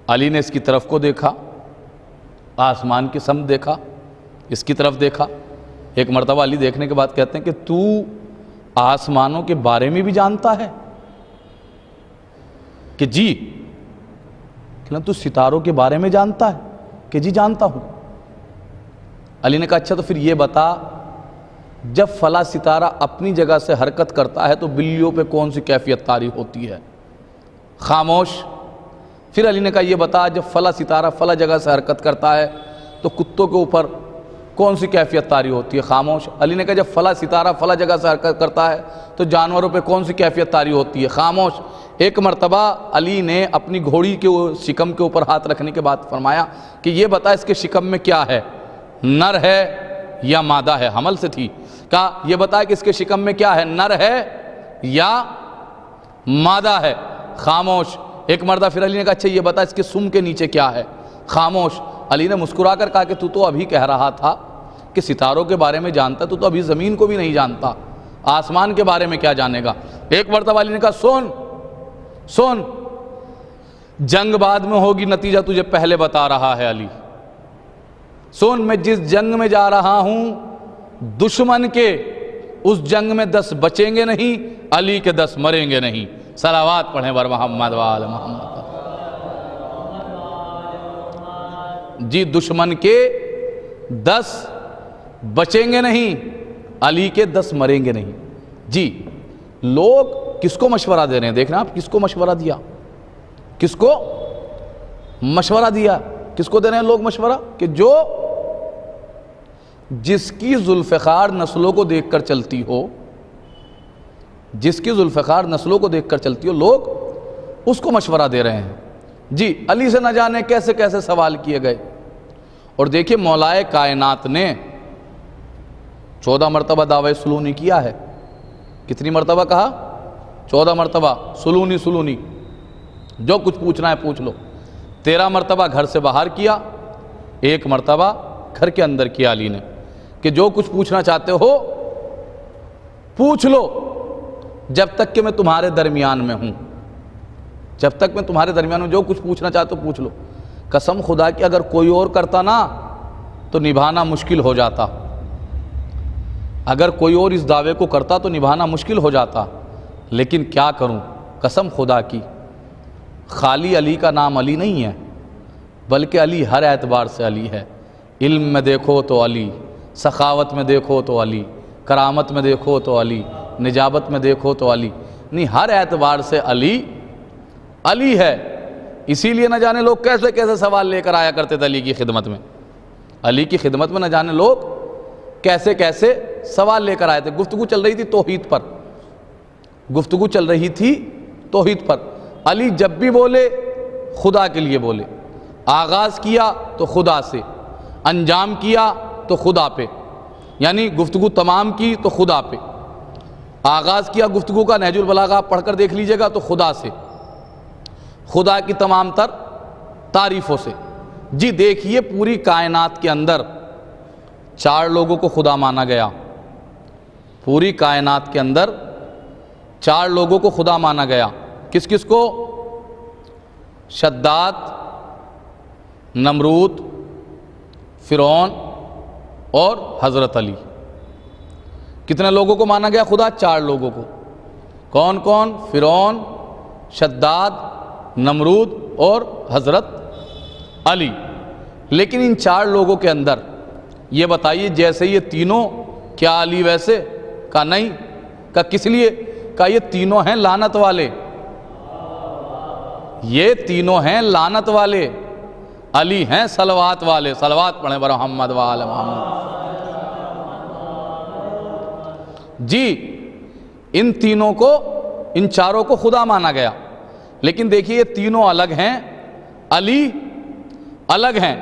علی نے اس کی طرف کو دیکھا، آسمان کی سمت دیکھا، اس کی طرف دیکھا۔ ایک مرتبہ علی دیکھنے کے بعد کہتے ہیں کہ تو آسمانوں کے بارے میں بھی جانتا ہے؟ کہ جی۔ کہ تو ستاروں کے بارے میں جانتا ہے؟ کہ جی جانتا ہوں۔ علی نے کہا اچھا تو پھر یہ بتا، جب فلاں ستارہ اپنی جگہ سے حرکت کرتا ہے تو بلیوں پہ کون سی کیفیت طاری ہوتی ہے؟ خاموش۔ پھر علی نے کہا یہ بتا، جب فلاں ستارہ فلاں جگہ سے حرکت کرتا ہے تو کتوں کے اوپر کون سی کیفیت طاری ہوتی ہے؟ خاموش۔ علی نے کہا جب فلاں ستارہ فلاں جگہ سے حرکت کرتا ہے تو جانوروں پہ کون سی کیفیت طاری ہوتی ہے؟ خاموش۔ ایک مرتبہ علی نے اپنی گھوڑی کے شکم کے اوپر ہاتھ رکھنے کے بعد فرمایا کہ یہ بتا اس کے شکم میں کیا ہے، نر ہے یا مادہ ہے؟ حمل سے تھی۔ کہا یہ بتا کہ اس کے شکم میں کیا ہے، نر ہے یا مادہ ہے؟ خاموش۔ ایک مرتبہ پھر علی نے کہا اچھا یہ بتا اس کے سم کے نیچے کیا ہے؟ خاموش۔ علی نے مسکرا کر کہا کہ تو ابھی کہہ رہا تھا کہ ستاروں کے بارے میں جانتا، تو ابھی زمین کو بھی نہیں جانتا، آسمان کے بارے میں کیا جانے گا؟ ایک مرتبہ علی نے کہا سن، جنگ بعد میں ہوگی، نتیجہ تجھے پہلے بتا رہا ہے علی۔ سن، میں جس جنگ میں جا رہا ہوں دشمن کے، اس جنگ میں 10 بچیں گے نہیں، علی کے 10 مریں گے نہیں۔ صلوات پڑھیں بر محمد وآل محمد۔ جی دشمن کے 10 بچیں گے نہیں، علی کے 10 مریں گے نہیں۔ جی لوگ کس کو مشورہ دے رہے ہیں؟ دیکھنا آپ، کس کو مشورہ دیا، کس کو مشورہ دیا، کس کو دے رہے ہیں لوگ مشورہ؟ کہ جو جس کی ذوالفقار نسلوں کو دیکھ کر چلتی ہو، جس کی ذوالفقار نسلوں کو دیکھ کر چلتی ہو، لوگ اس کو مشورہ دے رہے ہیں۔ جی علی سے نہ جانے کیسے کیسے سوال کیے گئے۔ اور دیکھیے مولائے کائنات نے 14 مرتبہ دعوی سلونی کیا ہے۔ کتنی مرتبہ کہا؟ 14 مرتبہ، سلونی سلونی، جو کچھ پوچھنا ہے پوچھ لو۔ 13 مرتبہ گھر سے باہر کیا، 1 مرتبہ گھر کے اندر کیا علی نے، کہ جو کچھ پوچھنا چاہتے ہو پوچھ لو، جب تک کہ میں تمہارے درمیان میں ہوں، جب تک میں تمہارے درمیان ہوں، جو کچھ پوچھنا چاہتے ہو پوچھ لو۔ قسم خدا کی اگر کوئی اور کرتا نا تو نبھانا مشکل ہو جاتا، اگر کوئی اور اس دعوے کو کرتا تو نبھانا مشکل ہو جاتا، لیکن کیا کروں، قسم خدا کی خالی علی کا نام علی نہیں ہے، بلکہ علی ہر اعتبار سے علی ہے۔ علم میں دیکھو تو علی، سخاوت میں دیکھو تو علی، کرامت میں دیکھو تو علی، نجابت میں دیکھو تو علی، نہیں ہر اعتبار سے علی علی ہے۔ اسی لیے نہ جانے لوگ کیسے کیسے سوال لے کر آیا کرتے تھے علی کی خدمت میں، علی کی خدمت میں نہ جانے لوگ کیسے کیسے سوال لے کر آئے تھے۔ گفتگو چل رہی تھی توحید پر، گفتگو چل رہی تھی توحید پر۔ علی جب بھی بولے خدا کے لیے بولے، آغاز کیا تو خدا سے، انجام کیا تو خدا پہ، یعنی گفتگو تمام کی تو خدا پہ، آغاز کیا گفتگو کا نہج البلاغہ آپ پڑھ کر دیکھ لیجئے گا تو خدا سے، خدا کی تمام تر تعریفوں سے۔ جی دیکھیے پوری کائنات کے اندر 4 لوگوں کو خدا مانا گیا، پوری کائنات کے اندر 4 لوگوں کو خدا مانا گیا۔ کس کس کو؟ شداد، نمرود، فرعون اور حضرت علی۔ کتنے لوگوں کو مانا گیا خدا؟ 4 لوگوں کو۔ کون کون؟ فرعون، شداد، نمرود اور حضرت علی۔ لیکن ان 4 لوگوں کے اندر یہ بتائیے جیسے یہ تینوں کیا علی ویسے؟ کہا نہیں۔ کہا کس لیے؟ کہا یہ تینوں ہیں لعنت والے، یہ تینوں ہیں لعنت والے، علی ہیں صلوات والے۔ صلوات پڑھیں بر محمد وآل محمد۔ جی ان تینوں کو، ان 4 کو خدا مانا گیا، لیکن دیکھیے یہ تینوں الگ ہیں، علی الگ ہیں۔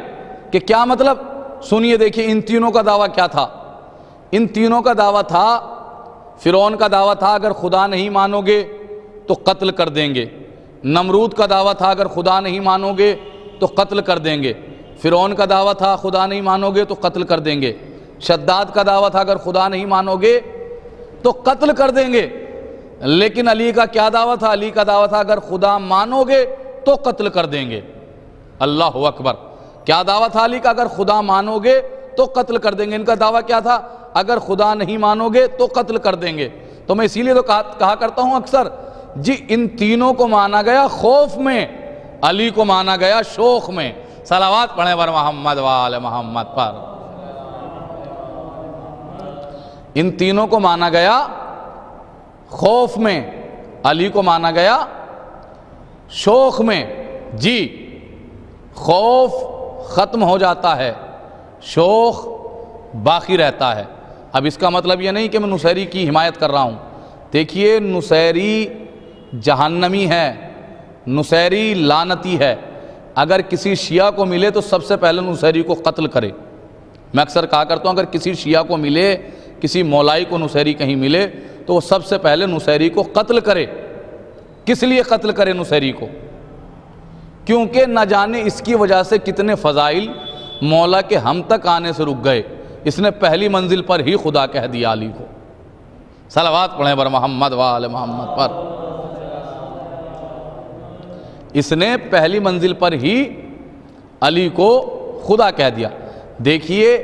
کہ کیا مطلب؟ سنیے دیکھیے ان تینوں کا دعویٰ کیا تھا۔ ان تینوں کا دعویٰ تھا، فرعون کا دعویٰ تھا اگر خدا نہیں مانو گے تو قتل کر دیں گے، نمرود کا دعویٰ تھا اگر خدا نہیں مانو گے تو قتل کر دیں گے، فرعون کا دعویٰ تھا خدا نہیں مانو گے تو قتل کر دیں گے، شداد کا دعویٰ تھا اگر خدا نہیں مانو گے تو قتل کر دیں گے۔ لیکن علی کا کیا دعویٰ تھا؟ علی کا دعویٰ تھا اگر خدا مانو گے تو قتل کر دیں گے۔ اللہ اکبر! کیا دعویٰ تھا علی کا؟ اگر خدا مانو گے تو قتل کر دیں گے۔ ان کا دعویٰ کیا تھا؟ اگر خدا نہیں مانو گے تو قتل کر دیں گے۔ تو میں اسی لیے تو کہا کرتا ہوں اکثر، جی ان تینوں کو مانا گیا خوف میں، علی کو مانا گیا شوق میں۔ صلوات پڑھیں بر محمد وآل محمد پر۔ ان تینوں کو مانا گیا خوف میں، علی کو مانا گیا شوق میں۔ جی خوف ختم ہو جاتا ہے، شوق باقی رہتا ہے۔ اب اس کا مطلب یہ نہیں کہ میں نصیری کی حمایت کر رہا ہوں۔ دیکھیے نصیری جہنمی ہے، نصیری لعنتی ہے۔ اگر کسی شیعہ کو ملے تو سب سے پہلے نصیری کو قتل کرے۔ میں اکثر کہا کرتا ہوں اگر کسی شیعہ کو ملے، کسی مولائی کو نصیری کہیں ملے تو وہ سب سے پہلے نصیری کو قتل کرے۔ کس لیے قتل کرے نصیری کو؟ کیونکہ نہ جانے اس کی وجہ سے کتنے فضائل مولا کے ہم تک آنے سے رک گئے۔ اس نے پہلی منزل پر ہی خدا کہہ دیا علی کو۔ صلوات پڑھیں بر محمد وآل محمد پر۔ اس نے پہلی منزل پر ہی علی کو خدا کہہ دیا۔ دیکھیے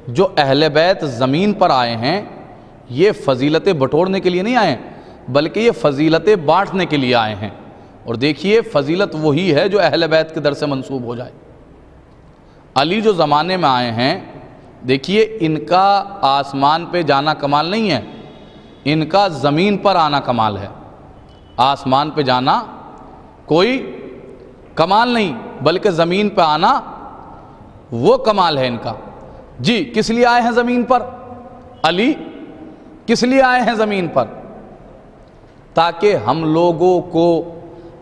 جو اہل بیت زمین پر آئے ہیں یہ فضیلتیں بٹورنے کے لیے نہیں آئے ہیں۔ بلکہ یہ فضیلتیں بانٹنے کے لیے آئے ہیں۔ اور دیکھیے فضیلت وہی ہے جو اہل بیت کے در سے منسوب ہو جائے۔ علی جو زمانے میں آئے ہیں، دیکھیے ان کا آسمان پہ جانا کمال نہیں ہے، ان کا زمین پر آنا کمال ہے۔ آسمان پہ جانا کوئی کمال نہیں، بلکہ زمین پہ آنا وہ کمال ہے ان کا۔ جی کس لیے آئے ہیں زمین پر؟ علی کس لیے آئے ہیں زمین پر؟ تاکہ ہم لوگوں کو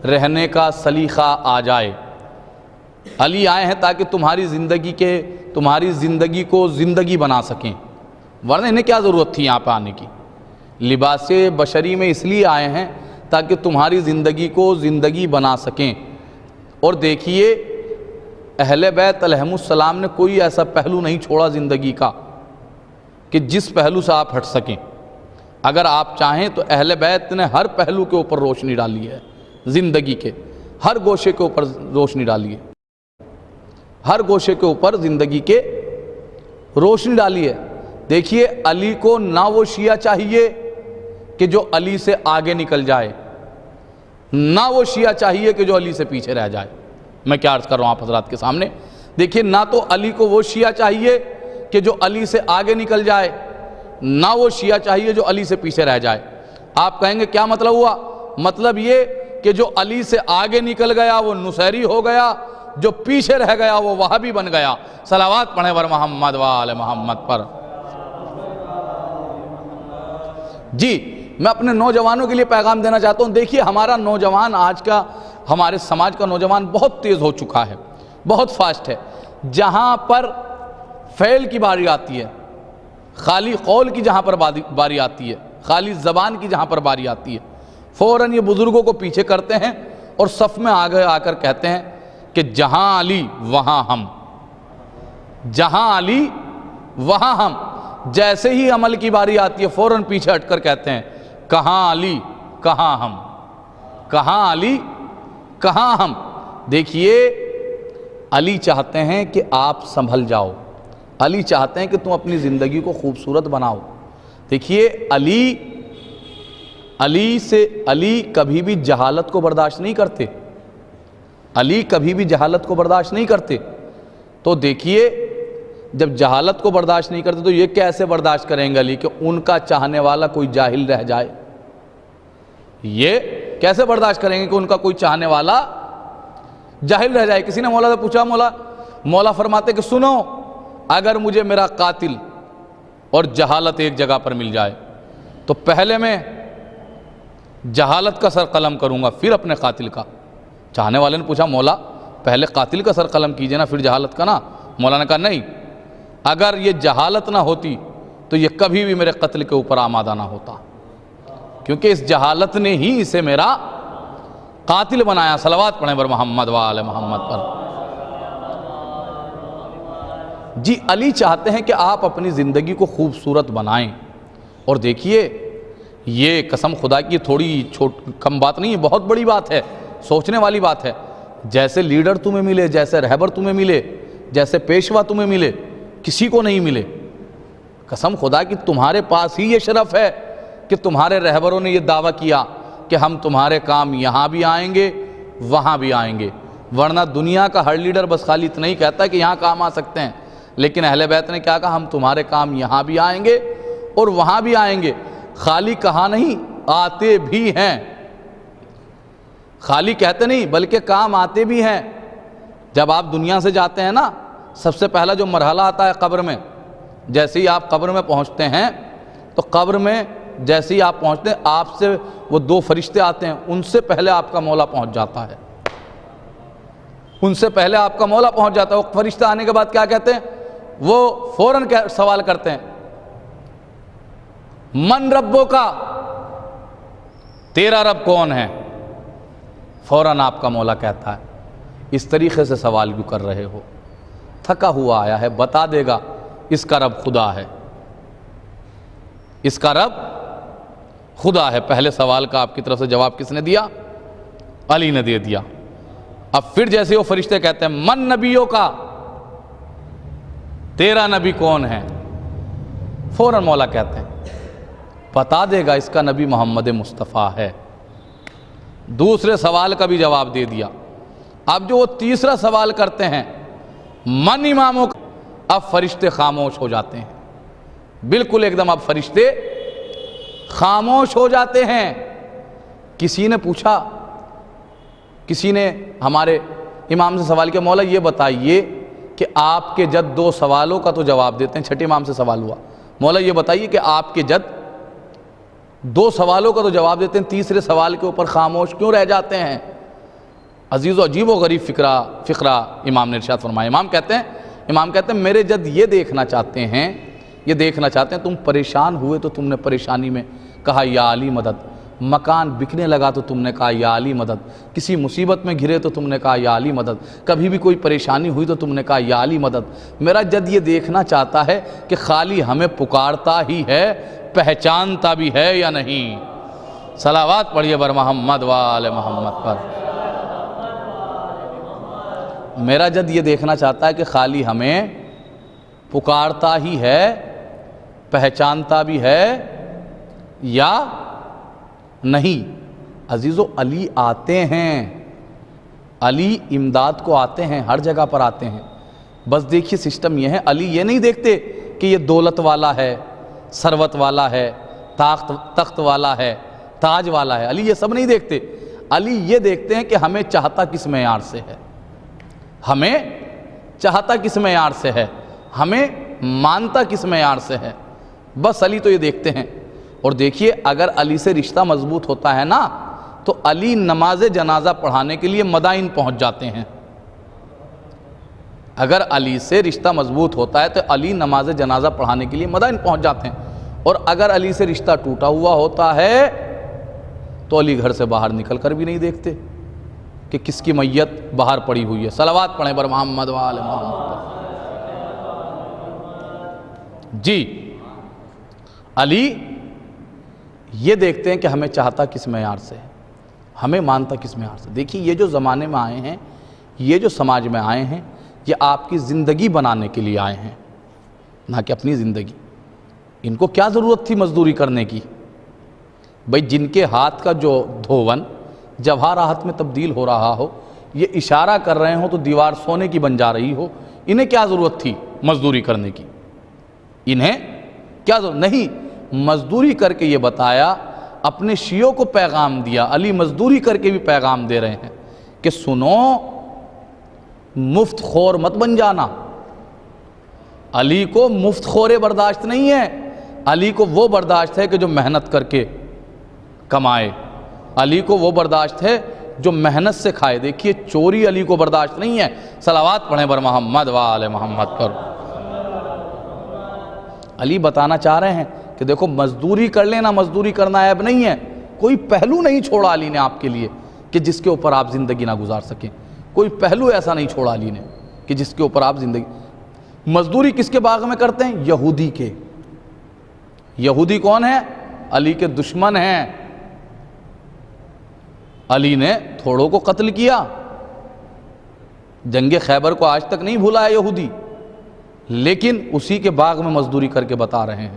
رہنے کا سلیقہ آ جائے۔ علی آئے ہیں تاکہ تمہاری زندگی کو زندگی بنا سکیں، ورنہ انہیں کیا ضرورت تھی یہاں پہ آنے کی؟ لباس بشری میں اس لیے آئے ہیں تاکہ تمہاری زندگی کو زندگی بنا سکیں۔ اور دیکھیے اہل بیت علیہم السلام نے کوئی ایسا پہلو نہیں چھوڑا زندگی کا کہ جس پہلو سے آپ ہٹ سکیں۔ اگر آپ چاہیں تو اہل بیت نے ہر پہلو کے اوپر روشنی ڈالی ہے، زندگی کے ہر گوشے کے اوپر روشنی ڈالی ہے، ہر گوشے کے اوپر زندگی کے روشنی ڈالی ہے۔ دیکھیے علی کو نہ وہ شیعہ چاہیے کہ جو علی سے آگے نکل جائے، نہ وہ شیعہ چاہیے کہ جو علی سے پیچھے رہ جائے۔ میں کیا عرض کر رہا ہوں آپ حضرات کے سامنے؟ دیکھیے نہ تو علی کو وہ شیعہ چاہیے کہ جو علی سے آگے نکل جائے، نہ وہ شیعہ چاہیے جو علی سے پیچھے رہ جائے۔ آپ کہیں گے کیا مطلب ہوا؟ مطلب یہ کہ جو علی سے آگے نکل گیا وہ نصیری ہو گیا، جو پیچھے رہ گیا وہ وہابی بن گیا۔ صلوات پڑھیں ور محمد و آل محمد پر۔ جی میں اپنے نوجوانوں کے لیے پیغام دینا چاہتا ہوں۔ دیکھیے ہمارا نوجوان آج کا، ہمارے سماج کا نوجوان بہت تیز ہو چکا ہے، بہت فاسٹ ہے۔ جہاں پر فعل کی باری آتی ہے، خالی قول کی جہاں پر باری آتی ہے، خالی زبان کی جہاں پر باری آتی ہے، فوراً یہ بزرگوں کو پیچھے کرتے ہیں اور صف میں آگے آ کر کہتے ہیں کہ جہاں علی وہاں ہم، جہاں علی وہاں ہم۔ جیسے ہی عمل کی باری آتی ہے فوراً پیچھے ہٹ کر کہتے ہیں کہاں علی کہاں ہم، کہاں علی کہاں ہم۔ دیکھیے علی چاہتے ہیں کہ آپ سنبھل جاؤ، علی چاہتے ہیں کہ تم اپنی زندگی کو خوبصورت بناؤ۔ دیکھیے علی کبھی بھی جہالت کو برداشت نہیں کرتے، علی کبھی بھی جہالت کو برداشت نہیں کرتے۔ تو دیکھیے جب جہالت کو برداشت نہیں کرتے تو یہ کیسے برداشت کریں گے علی کہ ان کا چاہنے والا کوئی جاہل رہ جائے؟ یہ کیسے برداشت کریں گے کہ ان کا کوئی چاہنے والا جاہل رہ جائے؟ کسی نے مولا سے پوچھا، مولا فرماتے کہ سنو، اگر مجھے میرا قاتل اور جہالت ایک جگہ پر مل جائے تو پہلے میں جہالت کا سر قلم کروں گا پھر اپنے قاتل کا۔ چاہنے والے نے پوچھا مولا پہلے قاتل کا سر قلم کیجئے نا پھر جہالت کا نا۔ مولا نے کہا نہیں، اگر یہ جہالت نہ ہوتی تو یہ کبھی بھی میرے قتل کے اوپر آمادہ نہ ہوتا، کیونکہ اس جہالت نے ہی اسے میرا قاتل بنایا۔ صلوات پڑھیں بر محمد و آل محمد پر۔ جی علی چاہتے ہیں کہ آپ اپنی زندگی کو خوبصورت بنائیں۔ اور دیکھیے یہ قسم خدا کی تھوڑی کم بات نہیں ہے، بہت بڑی بات ہے، سوچنے والی بات ہے۔ جیسے لیڈر تمہیں ملے، جیسے رہبر تمہیں ملے، جیسے پیشوا تمہیں ملے، کسی کو نہیں ملے۔ قسم خدا کی تمہارے پاس ہی یہ شرف ہے کہ تمہارے رہبروں نے یہ دعویٰ کیا کہ ہم تمہارے کام یہاں بھی آئیں گے وہاں بھی آئیں گے، ورنہ دنیا کا ہر لیڈر بس خالی اتنا ہی کہتا ہے کہ یہاں کام آ سکتے ہیں، لیکن اہل بیت نے کیا کہا؟ ہم تمہارے کام یہاں بھی آئیں گے اور وہاں بھی آئیں گے۔ خالی کہا نہیں، آتے بھی ہیں، خالی کہتے نہیں بلکہ کام آتے بھی ہیں۔ جب آپ دنیا سے جاتے ہیں نا، سب سے پہلا جو مرحلہ آتا ہے قبر میں، جیسے ہی آپ قبر میں پہنچتے ہیں تو قبر میں جیسے ہی آپ پہنچتے ہیں آپ سے وہ دو فرشتے آتے ہیں، ان سے پہلے آپ کا مولا پہنچ جاتا ہے، ان سے پہلے آپ کا مولا پہنچ جاتا ہے۔ وہ فرشتے آنے کے بعد کیا کہتے ہیں؟ وہ فوراً سوال کرتے ہیں من ربوں کا، تیرا رب کون ہے؟ فوراً آپ کا مولا کہتا ہے اس طریقے سے سوال کیوں کر رہے ہو؟ تھکا ہوا آیا ہے، بتا دے گا اس کا رب خدا ہے، اس کا رب خدا ہے۔ پہلے سوال کا آپ کی طرف سے جواب کس نے دیا؟ علی نے دے دیا۔ اب پھر جیسے وہ فرشتے کہتے ہیں من نبیوں کا، تیرا نبی کون ہے؟ فوراً مولا کہتے ہیں بتا دے گا اس کا نبی محمد مصطفیٰ ہے۔ دوسرے سوال کا بھی جواب دے دیا۔ اب جو وہ تیسرا سوال کرتے ہیں من اماموں کا، اب فرشتے خاموش ہو جاتے ہیں، بالکل ایک دم اب فرشتے خاموش ہو جاتے ہیں۔ کسی نے پوچھا، کسی نے ہمارے امام سے سوال کیا، مولا یہ بتائیے کہ آپ کے جد 2 سوالوں کا تو جواب دیتے ہیں، چھٹے امام سے سوال ہوا، مولا یہ بتائیے کہ آپ کے جد 2 سوالوں کا تو جواب دیتے ہیں، تیسرے سوال کے اوپر خاموش کیوں رہ جاتے ہیں؟ عزیز و عجیب و غریب فقرہ امام نے ارشاد فرمایا۔ امام کہتے ہیں میرے جد یہ دیکھنا چاہتے ہیں تم پریشان ہوئے تو تم نے پریشانی میں کہا یا علی مدد، مکان بکنے لگا تو تم نے کہا یا علی مدد، کسی مصیبت میں گھرے تو تم نے کہا یا علی مدد، کبھی بھی کوئی پریشانی ہوئی تو تم نے کہا یا علی مدد۔ میرا جد یہ دیکھنا چاہتا ہے کہ خالی ہمیں پکارتا ہی ہے، پہچانتا بھی ہے یا نہیں؟ صلوات پڑھیے بر محمد و آل محمد پر۔ میرا جد یہ دیکھنا چاہتا ہے کہ خالی ہمیں پکارتا ہی ہے، پہچانتا بھی ہے یا نہیں؟ عزیزو علی آتے ہیں، علی امداد کو آتے ہیں، ہر جگہ پر آتے ہیں۔ بس دیکھیے سسٹم یہ ہے، علی یہ نہیں دیکھتے کہ یہ دولت والا ہے، ثروت والا ہے، تخت والا ہے، تاج والا ہے، علی یہ سب نہیں دیکھتے۔ علی یہ دیکھتے ہیں کہ ہمیں چاہتا کس معیار سے ہے، ہمیں چاہتا کس معیار سے ہے، ہمیں مانتا کس معیار سے ہے، بس علی تو یہ دیکھتے ہیں۔ اور دیکھیے اگر علی سے رشتہ مضبوط ہوتا ہے نا تو علی نماز جنازہ پڑھانے کے لیے مدائن پہنچ جاتے ہیں۔ اگر علی سے رشتہ مضبوط ہوتا ہے تو علی نماز جنازہ پڑھانے کے لیے مدائن پہنچ جاتے ہیں، اور اگر علی سے رشتہ ٹوٹا ہوا ہوتا ہے تو علی گھر سے باہر نکل کر بھی نہیں دیکھتے کہ کس کی میت باہر پڑی ہوئی ہے۔ صلوات پڑھیں بر محمد و آل محمد۔ جی علی یہ دیکھتے ہیں کہ ہمیں چاہتا کس معیار سے ہے، ہمیں مانتا کس معیار سے۔ دیکھیے یہ جو زمانے میں آئے ہیں، یہ جو سماج میں آئے ہیں، یہ آپ کی زندگی بنانے کے لیے آئے ہیں، نہ کہ اپنی زندگی۔ ان کو کیا ضرورت تھی مزدوری کرنے کی؟ بھئی جن کے ہاتھ کا جو دھون جواہرات میں تبدیل ہو رہا ہو، یہ اشارہ کر رہے ہوں تو دیوار سونے کی بن جا رہی ہو، انہیں کیا ضرورت تھی مزدوری کرنے کی؟ انہیں کیا ضرورت نہیں؟ مزدوری کر کے یہ بتایا، اپنے شیعوں کو پیغام دیا، علی مزدوری کر کے بھی پیغام دے رہے ہیں کہ سنو، مفت خور مت بن جانا۔ علی کو مفت خورے برداشت نہیں ہے، علی کو وہ برداشت ہے کہ جو محنت کر کے کمائے، علی کو وہ برداشت ہے جو محنت سے کھائے۔ دیکھیے چوری علی کو برداشت نہیں ہے۔ صلوات پڑھیں بر محمد و آل محمد پر۔ علی بتانا چاہ رہے ہیں کہ دیکھو مزدوری کر لینا، مزدوری کرنا عیب نہیں ہے، کوئی پہلو نہیں چھوڑا علی نے آپ کے لیے کہ جس کے اوپر آپ زندگی نہ گزار سکیں، کوئی پہلو ایسا نہیں چھوڑا علی نے کہ جس کے اوپر آپ زندگی۔ مزدوری کس کے باغ میں کرتے ہیں؟ یہودی کے۔ یہودی کون ہے؟ علی کے دشمن ہیں۔ علی نے تھوڑوں کو قتل کیا، جنگ خیبر کو آج تک نہیں بھولا ہے یہودی، لیکن اسی کے باغ میں مزدوری کر کے بتا رہے ہیں۔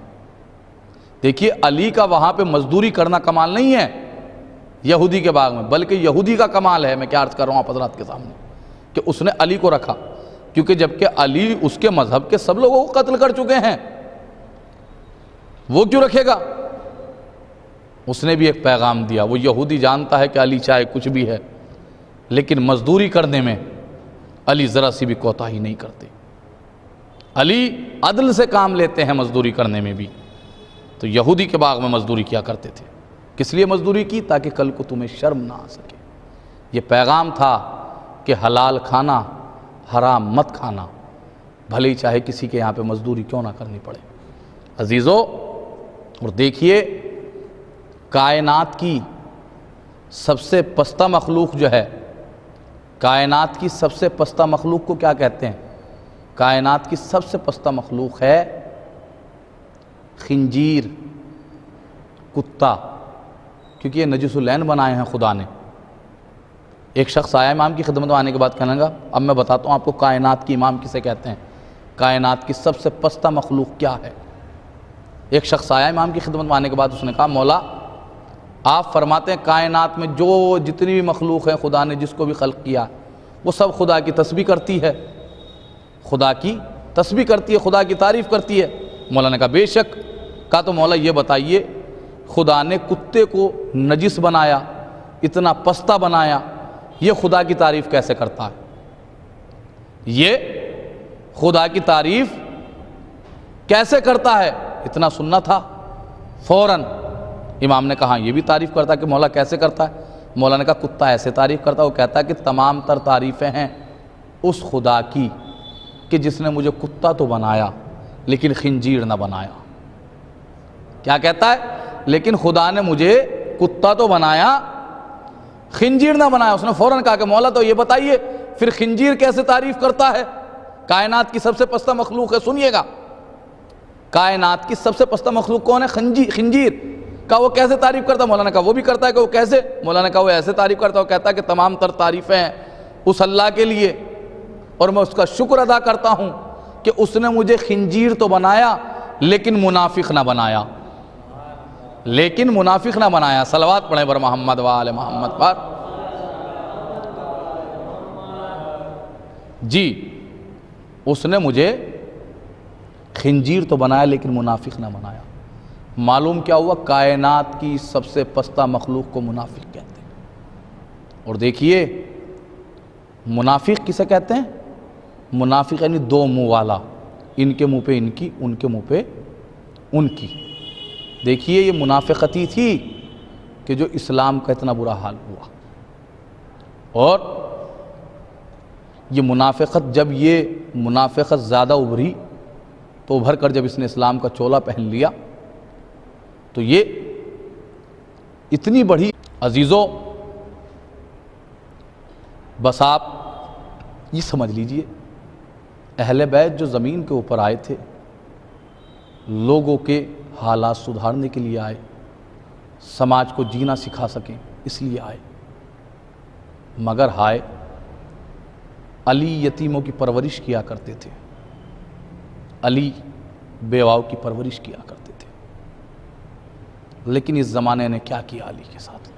دیکھیے علی کا وہاں پہ مزدوری کرنا کمال نہیں ہے یہودی کے باغ میں، بلکہ یہودی کا کمال ہے، میں کیا عرض کر رہا ہوں آپ حضرات کے سامنے، کہ اس نے علی کو رکھا، کیونکہ جبکہ علی اس کے مذہب کے سب لوگوں کو قتل کر چکے ہیں، وہ کیوں رکھے گا؟ اس نے بھی ایک پیغام دیا۔ وہ یہودی جانتا ہے کہ علی چاہے کچھ بھی ہے، لیکن مزدوری کرنے میں علی ذرا سی بھی کوتاہی نہیں کرتے، علی عدل سے کام لیتے ہیں مزدوری کرنے میں بھی۔ تو یہودی کے باغ میں مزدوری کیا کرتے تھے، کس لیے مزدوری کی؟ تاکہ کل کو تمہیں شرم نہ آ سکے۔ یہ پیغام تھا کہ حلال کھانا، حرام مت کھانا، بھلے ہی چاہے کسی کے یہاں پہ مزدوری کیوں نہ کرنی پڑے۔ عزیزو، اور دیکھیے کائنات کی سب سے پستہ مخلوق جو ہے، کائنات کی سب سے پستہ مخلوق کو کیا کہتے ہیں؟ کائنات کی سب سے پستہ مخلوق ہے خنجیر، کتا، کیونکہ یہ نجس العین بنائے ہیں خدا نے۔ ایک شخص آیا امام کی خدمت میں آنے کے بعد کہنے لگا اب میں بتاتا ہوں آپ کو کائنات کی امام کسے کہتے ہیں، کائنات کی سب سے پستہ مخلوق کیا ہے۔ ایک شخص آیا امام کی خدمت میں آنے کے بعد، اس نے کہا مولا آپ فرماتے ہیں کائنات میں جو جتنی بھی مخلوق ہے خدا نے جس کو بھی خلق کیا وہ سب خدا کی تسبیح کرتی ہے، خدا کی تسبیح کرتی ہے، خدا کی تعریف کرتی ہے۔ مولا نے کہا بے شک۔ کہا تو مولا یہ بتائیے خدا نے کتے کو نجس بنایا، اتنا پستہ بنایا، یہ خدا کی تعریف کیسے کرتا ہے؟ یہ خدا کی تعریف کیسے کرتا ہے؟ اتنا سننا تھا فوراً امام نے کہا یہ بھی تعریف کرتا ہے کہ مولا کیسے کرتا ہے؟ مولا نے کہا کتا ایسے تعریف کرتا ہے، وہ کہتا ہے کہ تمام تر تعریفیں ہیں اس خدا کی کہ جس نے مجھے کتا تو بنایا لیکن خنزیر نہ بنایا۔ کیا کہتا ہے؟ لیکن خدا نے مجھے کتا تو بنایا خنزیر نہ بنایا۔ اس نے فوراً کہا کہ مولا تو یہ بتائیے پھر خنزیر کیسے تعریف کرتا ہے؟ کائنات کی سب سے پستہ مخلوق ہے، سنیے گا، کائنات کی سب سے پستہ مخلوق کون ہے؟ خنزیر۔ کہا وہ کیسے تعریف کرتا ہے؟ مولا نے کہا وہ بھی کرتا ہے کہ وہ کیسے؟ مولا نے کہا وہ ایسے تعریف کرتا ہے، وہ کہتا ہے کہ تمام تر تعریفیں ہیں اس اللہ کے لیے اور میں اس کا شکر ادا کرتا ہوں کہ اس نے مجھے خنزیر تو بنایا لیکن منافق نہ بنایا، لیکن منافق نہ بنایا۔ صلوات پڑھیں بر محمد و آل محمد پر۔ جی اس نے مجھے خنزیر تو بنایا لیکن منافق نہ بنایا۔ معلوم کیا ہوا؟ کائنات کی سب سے پستہ مخلوق کو منافق کہتے ہیں۔ اور دیکھیے منافق کسے کہتے ہیں؟ منافق یعنی دو منہ والا، ان کے منہ پہ ان کی، ان کے منہ پہ ان کی۔ دیکھیے یہ منافقتی تھی کہ جو اسلام کا اتنا برا حال ہوا، اور یہ منافقت جب یہ منافقت زیادہ ابھری تو ابھر کر جب اس نے اسلام کا چولا پہن لیا تو یہ اتنی بڑی۔ عزیزو بس آپ یہ سمجھ لیجئے اہل بیت جو زمین کے اوپر آئے تھے لوگوں کے حالات سدھارنے کے لیے آئے، سماج کو جینا سکھا سکیں اس لیے آئے، مگر ہائے علی یتیموں کی پرورش کیا کرتے تھے، علی بیواؤں کی پرورش کیا کرتے تھے، لیکن اس زمانے نے کیا کیا علی کے ساتھ؟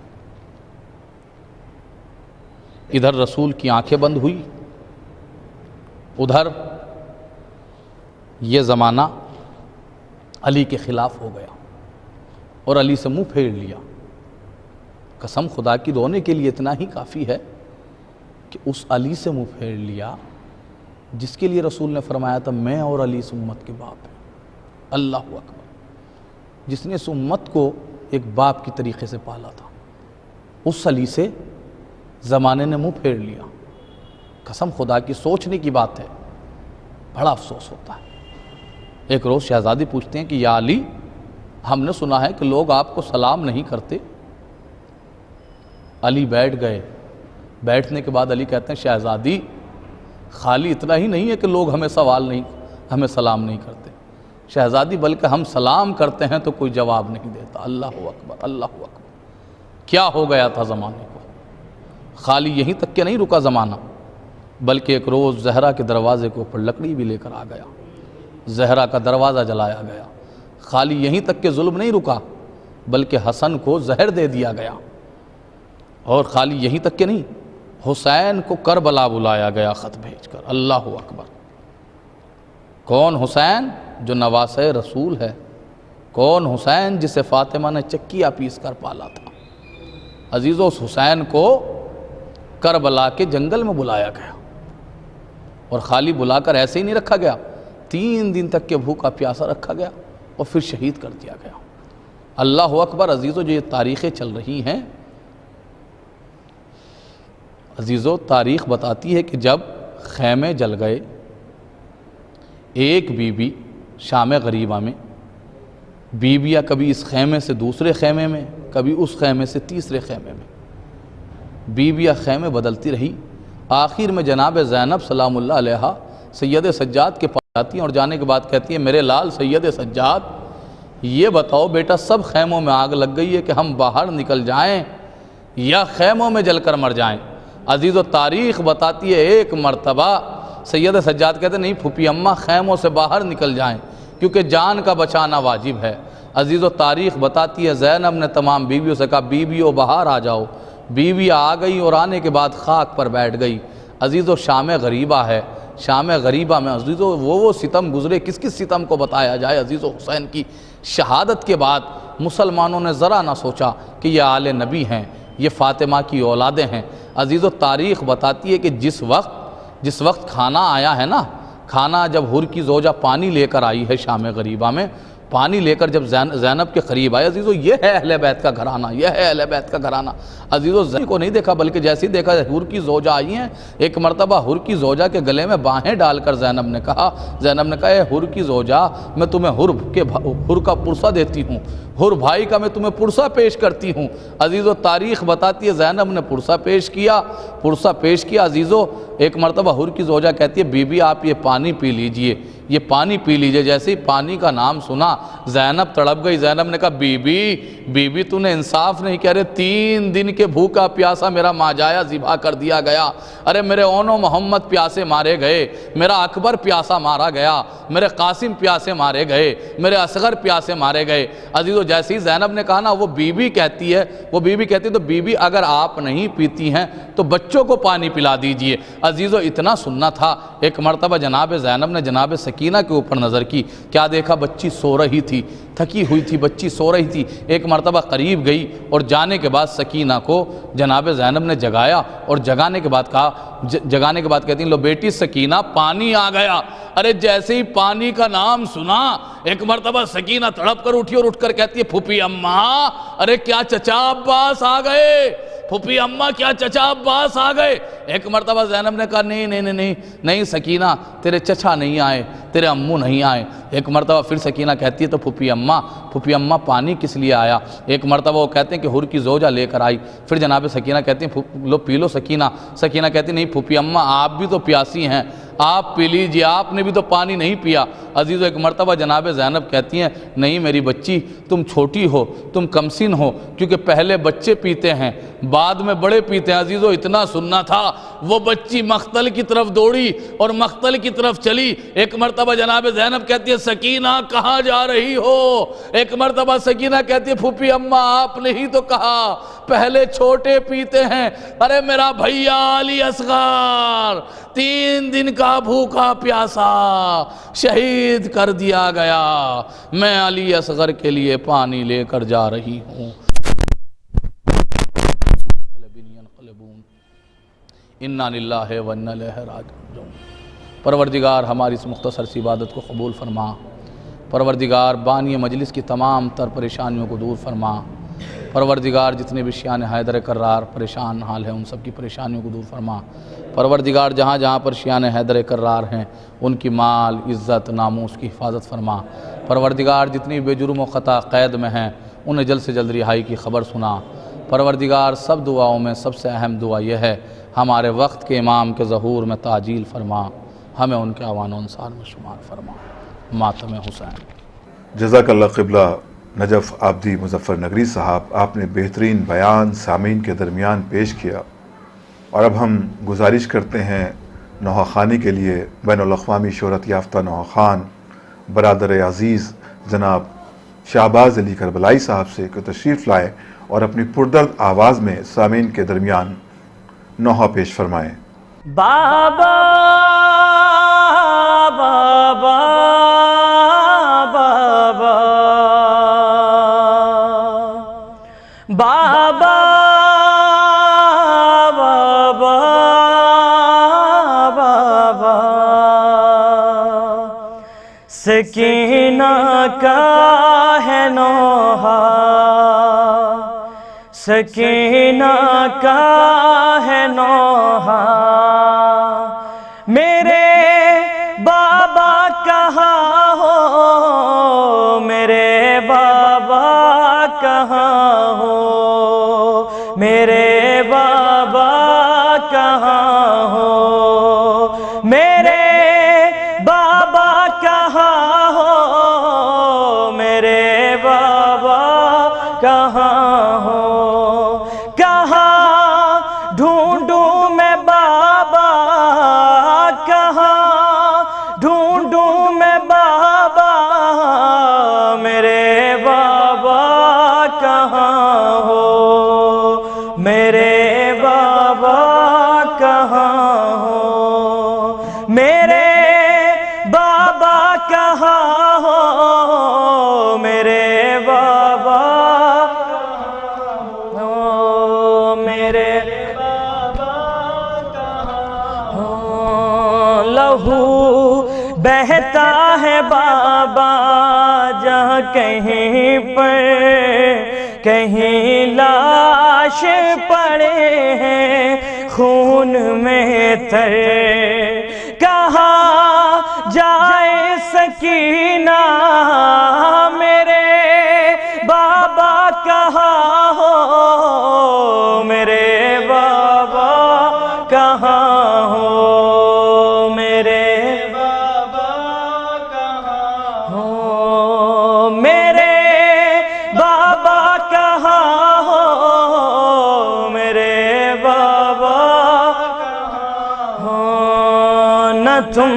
ادھر رسول کی آنکھیں بند ہوئی، ادھر یہ زمانہ علی کے خلاف ہو گیا اور علی سے منہ پھیر لیا۔ قسم خدا کی رونے کے لیے اتنا ہی کافی ہے کہ اس علی سے منہ پھیر لیا جس کے لیے رسول نے فرمایا تھا میں اور علی اس امت کے باپ ہیں۔ اللہ اکبر، جس نے اس امت کو ایک باپ کی طریقے سے پالا تھا، اس علی سے زمانے نے منہ پھیر لیا۔ قسم خدا کی سوچنے کی بات ہے، بڑا افسوس ہوتا ہے۔ ایک روز شہزادی پوچھتے ہیں کہ یا علی ہم نے سنا ہے کہ لوگ آپ کو سلام نہیں کرتے۔ علی بیٹھ گئے، بیٹھنے کے بعد علی کہتے ہیں شہزادی خالی اتنا ہی نہیں ہے کہ لوگ ہمیں سلام نہیں کرتے شہزادی، بلکہ ہم سلام کرتے ہیں تو کوئی جواب نہیں دیتا۔ اللہ اکبر، اللہ اکبر، کیا ہو گیا تھا زمانے کو؟ خالی یہیں تک کہ نہیں رکا زمانہ، بلکہ ایک روز زہرا کے دروازے کے اوپر لکڑی بھی لے کر آ گیا، زہرا کا دروازہ جلایا گیا۔ خالی یہیں تک کہ ظلم نہیں رکا، بلکہ حسن کو زہر دے دیا گیا، اور خالی یہیں تک کہ نہیں، حسین کو کربلا بلایا گیا خط بھیج کر۔ اللہ اکبر، کون حسین؟ جو نواسہ رسول ہے، کون حسین؟ جسے فاطمہ نے چکیا پیس کر پالا تھا۔ عزیزو اس حسین کو کربلا کے جنگل میں بلایا گیا، اور خالی بلا کر ایسے ہی نہیں رکھا گیا، 3 دن تک کے بھوکا پیاسا رکھا گیا اور پھر شہید کر دیا گیا۔ اللہ اکبر۔ عزیزو جو یہ تاریخیں چل رہی ہیں، عزیزو تاریخ بتاتی ہے کہ جب خیمے جل گئے، ایک بی بی شام غریبہ میں، بیویاں کبھی اس خیمے سے دوسرے خیمے میں، کبھی اس خیمے سے تیسرے خیمے میں، بیویاں خیمے بدلتی رہی۔ آخر میں جناب زینب سلام اللہ علیہا سید سجاد کے پاس جاتی ہیں اور جانے کے بعد کہتی ہیں میرے لال سید سجاد یہ بتاؤ بیٹا سب خیموں میں آگ لگ گئی ہے کہ ہم باہر نکل جائیں یا خیموں میں جل کر مر جائیں؟ عزیزو تاریخ بتاتی ہے ایک مرتبہ سید سجاد کہتے ہیں نہیں پھوپھی اماں خیموں سے باہر نکل جائیں، کیونکہ جان کا بچانا واجب ہے۔ عزیز و تاریخ بتاتی ہے زینب نے تمام بیویوں سے کہا بیویوں باہر آ جاؤ، بیوی آ گئی اور آنے کے بعد خاک پر بیٹھ گئی۔ عزیز و شام غریبہ ہے، شام غریبہ میں عزیز و وہ ستم گزرے، کس کس ستم کو بتایا جائے۔ عزیز و حسین کی شہادت کے بعد مسلمانوں نے ذرا نہ سوچا کہ یہ آل نبی ہیں، یہ فاطمہ کی اولادیں ہیں۔ عزیز و تاریخ بتاتی ہے کہ جس وقت کھانا آیا ہے نا، کھانا جب حر کی زوجہ پانی لے کر آئی ہے شام غریبہ میں، پانی لے کر جب زینب کے قریب آئے، عزیزو یہ ہے اہل بیت کا گھرانہ، یہ ہے اہل بیت کا گھرانہ۔ عزیزو زینب کو نہیں دیکھا بلکہ جیسے ہی دیکھا حر کی زوجہ آئی ہیں، ایک مرتبہ حر کی زوجہ کے گلے میں باہیں ڈال کر زینب نے کہا اے حر کی زوجہ، میں تمہیں حر کا پرسہ دیتی ہوں، حر بھائی کا میں تمہیں پرسہ پیش کرتی ہوں۔ عزیزو تاریخ بتاتی ہے زینب نے پرسہ پیش کیا عزیزو۔ ایک مرتبہ حر کی زوجہ کہتی ہے بی بی آپ یہ پانی پی لیجئے، یہ پانی پی لیجئے۔ جیسے ہی پانی کا نام سنا زینب تڑپ گئی۔ زینب نے کہا بی بی تو نے انصاف نہیں، کہہ رہے 3 دن کے بھوکا پیاسا میرا ماجایا ذبح کر دیا گیا، ارے میرے اونو محمد پیاسے مارے گئے، میرا اکبر پیاسا مارا گیا، میرے قاسم پیاسے مارے گئے، میرے اصغر پیاسے مارے گئے۔ عزیزو جیسے ہی زینب نے کہا نا وہ بی بی کہتی ہے تو بی بی اگر آپ نہیں پیتی ہیں تو بچوں کو پانی پلا دیجئے۔ عزیزو اتنا سننا تھا۔ ایک مرتبہ جناب زینب نے جناب سکینہ کے اوپر نظر کی، کیا دیکھا بچی سو رہی تھی، تھکی ہوئی تھی بچی، سو رہی تھی۔ ایک مرتبہ قریب گئی اور جانے کے بعد سکینہ کو جناب زینب نے جگایا اور جگانے کے بعد کہتی ہیں لو بیٹی سکینہ پانی آ گیا۔ ارے جیسے ہی پانی کا نام سنا ایک مرتبہ سکینہ تڑپ کر اٹھی اور اٹھ کر کہتی ہے پھوپھی اماں، ارے کیا چچا عباس آ گئے، پھوپھی اماں کیا چچا عباس آ گئے۔ ایک مرتبہ زینب نے کہا نہیں سکینہ، تیرے چچا نہیں آئے، تیرے امو نہیں آئے۔ ایک مرتبہ پھر سکینہ کہتی ہے تو پھوپھی اماں پانی کس لیے آیا۔ ایک مرتبہ وہ کہتے ہیں کہ حر کی زوجہ لے کر آئی، پھر جناب سکینہ کہتی ہیں لو پی لو سکینہ۔ سکینہ کہتی نہیں پھوپھی اماں آپ بھی تو پیاسی ہیں، آپ پی لیجئے، آپ نے بھی تو پانی نہیں پیا۔ عزیزو ایک مرتبہ جناب زینب کہتی ہیں نہیں میری بچی تم چھوٹی ہو، تم کم سن ہو، کیونکہ پہلے بچے پیتے ہیں بعد میں بڑے پیتے ہیں۔ عزیزو اتنا سننا تھا، وہ بچی مختل کی طرف دوڑی اور مختل کی طرف چلی۔ ایک مرتبہ جناب زینب کہتی ہے سکینہ کہاں جا رہی ہو۔ ایک مرتبہ سکینہ کہتی ہے پھوپھی اماں آپ نے ہی تو کہا پہلے چھوٹے پیتے ہیں، ارے میرا بھیا علی اصغر 3 دن کا بھوکا پیاسا شہید کر دیا گیا، میں علی اصغر کے لیے پانی لے کر جا رہی ہوں۔ انا للہ و انا الیہ راجعون۔ پروردگار ہماری اس مختصر سی عبادت کو قبول فرما، پروردگار بانی مجلس کی تمام تر پریشانیوں کو دور فرما، پروردگار جتنے بھی شیعان حیدر کرار پریشان حال ہیں ان سب کی پریشانیوں کو دور فرما، پروردگار جہاں جہاں پر شیعان حیدر کرار ہیں ان کی مال عزت ناموس کی حفاظت فرما، پروردگار جتنی بے جرم و خطا قید میں ہیں انہیں جلد سے جلد رہائی کی خبر سنا، پروردگار سب دعاؤں میں سب سے اہم دعا یہ ہے ہمارے وقت کے امام کے ظہور میں تعجیل فرما، ہمیں ان کے اعوان و انصار میں شمار فرما۔ ماتم حسین۔ جزاک اللہ قبلہ نجف آبدی مظفر نگری صاحب، آپ نے بہترین بیان سامعین کے درمیان پیش کیا، اور اب ہم گزارش کرتے ہیں نوحہ خوانی کے لیے بین الاقوامی شہرت یافتہ نوحہ خوان برادر عزیز جناب شہباز علی کربلائی صاحب سے کہ تشریف لائیں اور اپنی پردرد آواز میں سامعین کے درمیان نوحہ پیش فرمائیں۔ بابا بابا بابا بابا بابا بابا سکینہ کا ہے نوحہ، سکینہ کا ہے نوحہ، میرے بابا کہاں ہو، میرے بابا کہاں ہو، میرے بابا کہاں ہو، میرے بابا کہاں ہو، میرے بابا کہاں ہو، کہاں ڈھونڈوں میں بابا، کہاں ڈھونڈوں میں بابا، بہتا ہے بابا جہاں کہیں پر کہیں لاش پڑے ہیں خون میں تر، کہاں جائے سکینہ میرے بابا کہاں ہو، میرے بابا کہاں ہو، میرے بابا کہاں ہو، میرے بابا کہاں ہو، میرے بابا کہاں ہو، نہ تم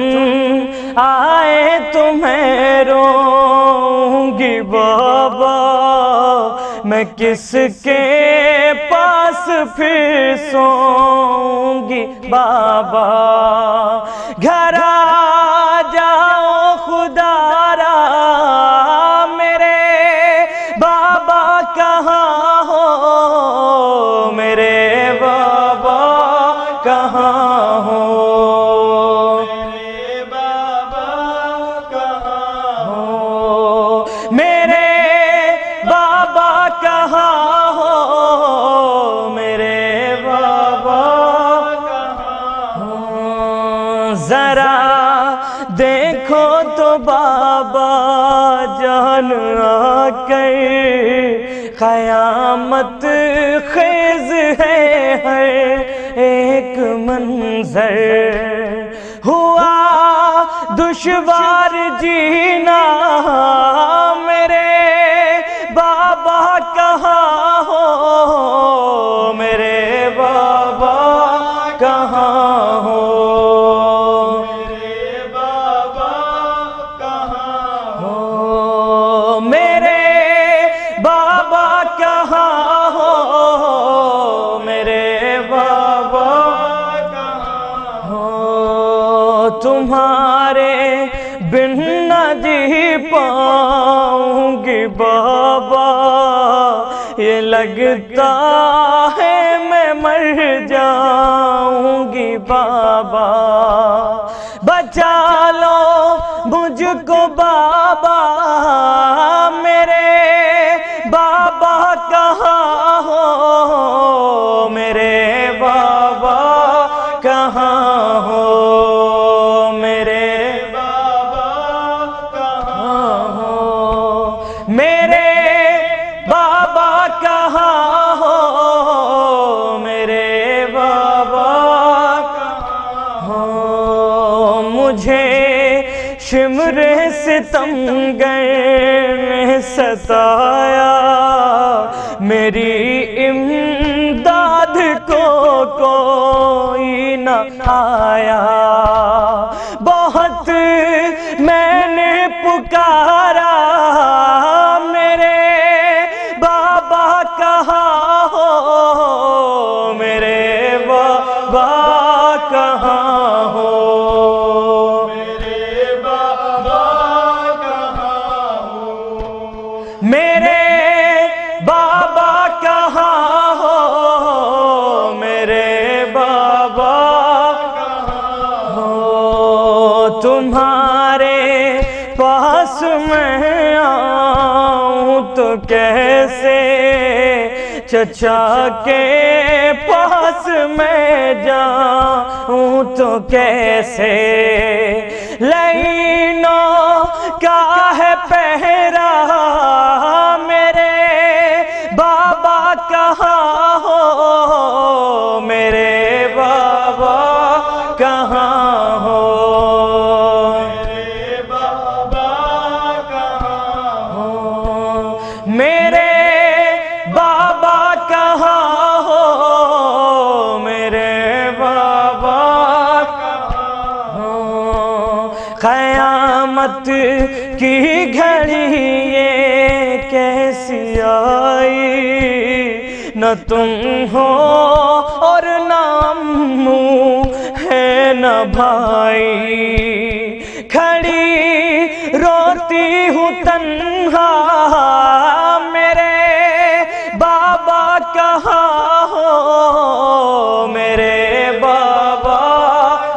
آئے تو میں روں گی بابا، میں کس کے پاس پھر سوں گی بابا، گھر آ جاؤ خدا را میرے بابا کہاں ہو، میرے بابا کہاں ہو، میرے بابا کہاں ہو، میرے بابا کہاں ہو، میرے بابا کہاں ہو، ذرا دیکھو تو بابا جان آ کر، قیامت خیز ہے ہر ایک منظر، ہوا دشوار جینا میرے بابا کہاں ہو، میرے بابا کہاں ہو، میرے بابا کہاں ہو، میرے بابا کہاں ہو، میرے بابا کہاں ہو، تمہارے بن نہ جی پاؤں گی بابا، یہ لگتا ہے میں مر جاؤں گی بابا، بچا لو مجھ کو بابا، میرے بابا کہاں ہو، میرے بابا کہاں ہو، میرے بابا کہاں ہو، میرے بابا کہاں ہو، میرے بابا کہاں ہو، مجھے شمر ستمگر نے ستایا، میری امداد کو کوئی نہ آیا، بہت میں نے پکارا میرے بابا کہاں ہو، میرے بابا کہاں ہو، میرے بابا کہاں ہو، میرے بابا کہاں ہو، میرے بابا کہاں ہو، تمہارے پاس میں آؤں تو کیسے، چچا کے پاس میں جاؤں تو کیسے، لائنوں کا ہے پہرا میرے بابا کہاں ہو، میرے بابا کہاں ہو، میرے بابا کہاں ہو، میرے بابا کہاں ہو، میرے بابا کہاں ہو، قیامت کی گھڑی یہ کیسی آئی، نہ تم ہو اور نہ امّو ہے نہ بھائی، کھڑی روتی ہوں تنہا میرے بابا کہاں ہو، میرے بابا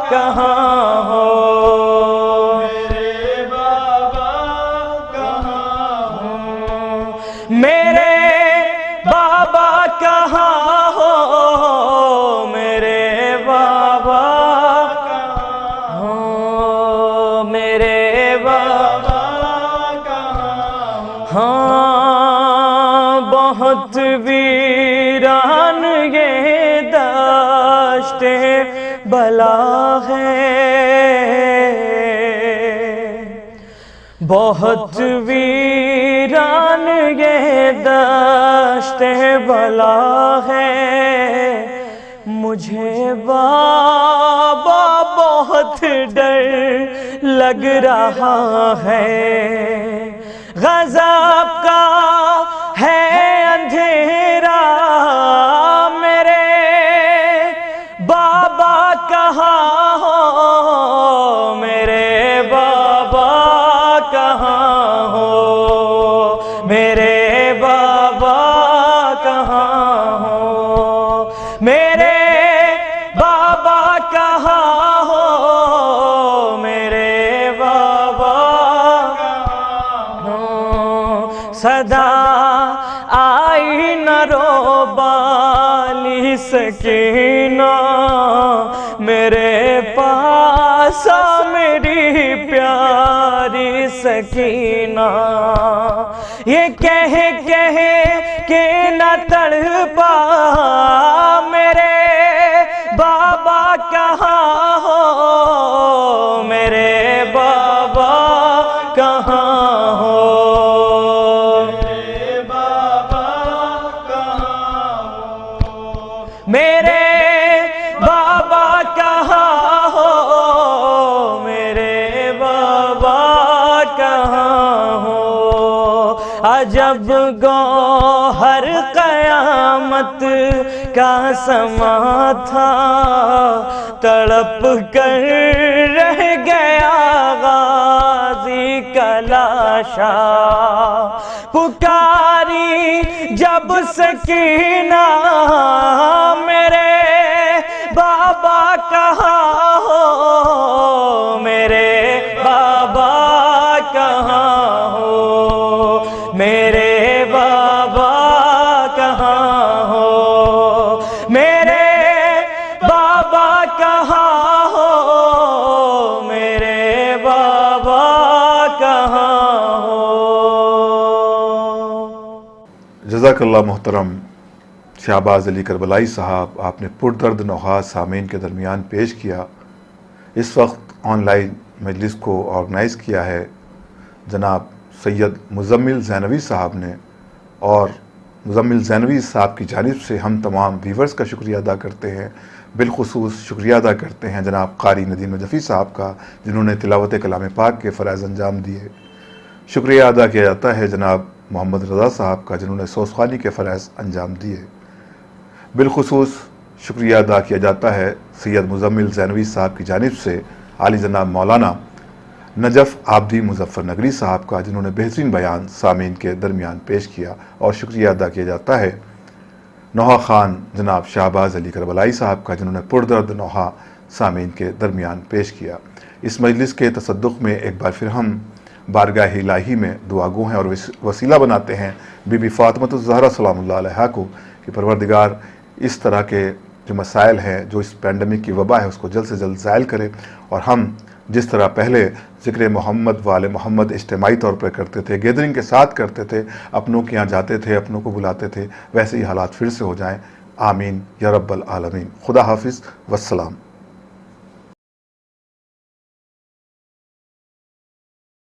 کہاں ہو، بلا ہے، بہت ویران یہ دشت بلا ہے، مجھے بابا بہت ڈر لگ رہا ہے، غضب کا ہے اندھیرا میرے بابا کہاں ہو، میرے بابا کہاں ہو، میرے بابا کہاں ہو، میرے بابا کہاں ہو، میرے بابا کہاں ہو، صدا آئی نہ رو بالی سکینہ میرے پاس آ میری پیاری سکینہ، یہ کہہ کہ نہ تڑپا میرے بابا کہاں ہو، میرے بابا کہاں ہو، میرے بابا کہاں ہو، میرے بابا کہاں ہو، میرے بابا کہاں ہو، عجب گوہر قیامت کا سما تھا، تڑپ کر رہ گیا غازی کا لاشا، پکاری جب سکینہ میرے بابا کہاں ہو، میرے بابا کہاں ہو، میرے بابا کہاں ہو، میرے بابا کہاں ہو، میرے بابا کہاں ہو۔ جزاک اللہ محترم شہباز علی کربلائی صاحب، آپ نے پردرد نوحات سامعین کے درمیان پیش کیا۔ اس وقت آن لائن مجلس کو آرگنائز کیا ہے جناب سید مزمل زینوی صاحب نے، اور مزمل زینوی صاحب کی جانب سے ہم تمام ویورز کا شکریہ ادا کرتے ہیں، بالخصوص شکریہ ادا کرتے ہیں جناب قاری ندیم نجفی صاحب کا، جنہوں نے تلاوت کلام پاک کے فرائض انجام دیے۔ شکریہ ادا کیا جاتا ہے جناب محمد رضا صاحب کا، جنہوں نے سوسخوانی کے فرائض انجام دیے۔ بالخصوص شکریہ ادا کیا جاتا ہے سید مزمل زینوی صاحب کی جانب سے عالی جناب مولانا نجف عابدی مظفر نگری صاحب کا، جنہوں نے بہترین بیان سامعین کے درمیان پیش کیا، اور شکریہ ادا کیا جاتا ہے نوحہ خان جناب شہباز علی کربلائی صاحب کا، جنہوں نے پردرد نوحہ سامعین کے درمیان پیش کیا۔ اس مجلس کے تصدق میں ایک بار پھر ہم بارگاہ الہی میں دعا گو ہیں اور وسیلہ بناتے ہیں بی بی فاطمۃ الزہرا سلام اللہ علیہا کو کہ پروردگار اس طرح کے جو مسائل ہیں، جو اس پینڈیمک کی وبا ہے، اس کو جلد سے جلد زائل کرے، اور ہم جس طرح پہلے ذکر محمد وآل محمد اجتماعی طور پر کرتے تھے، گیدرنگ کے ساتھ کرتے تھے، اپنوں کے یہاں جاتے تھے، اپنوں کو بلاتے تھے، ویسے ہی حالات پھر سے ہو جائیں۔ آمین یا رب العالمین۔ خدا حافظ والسلام۔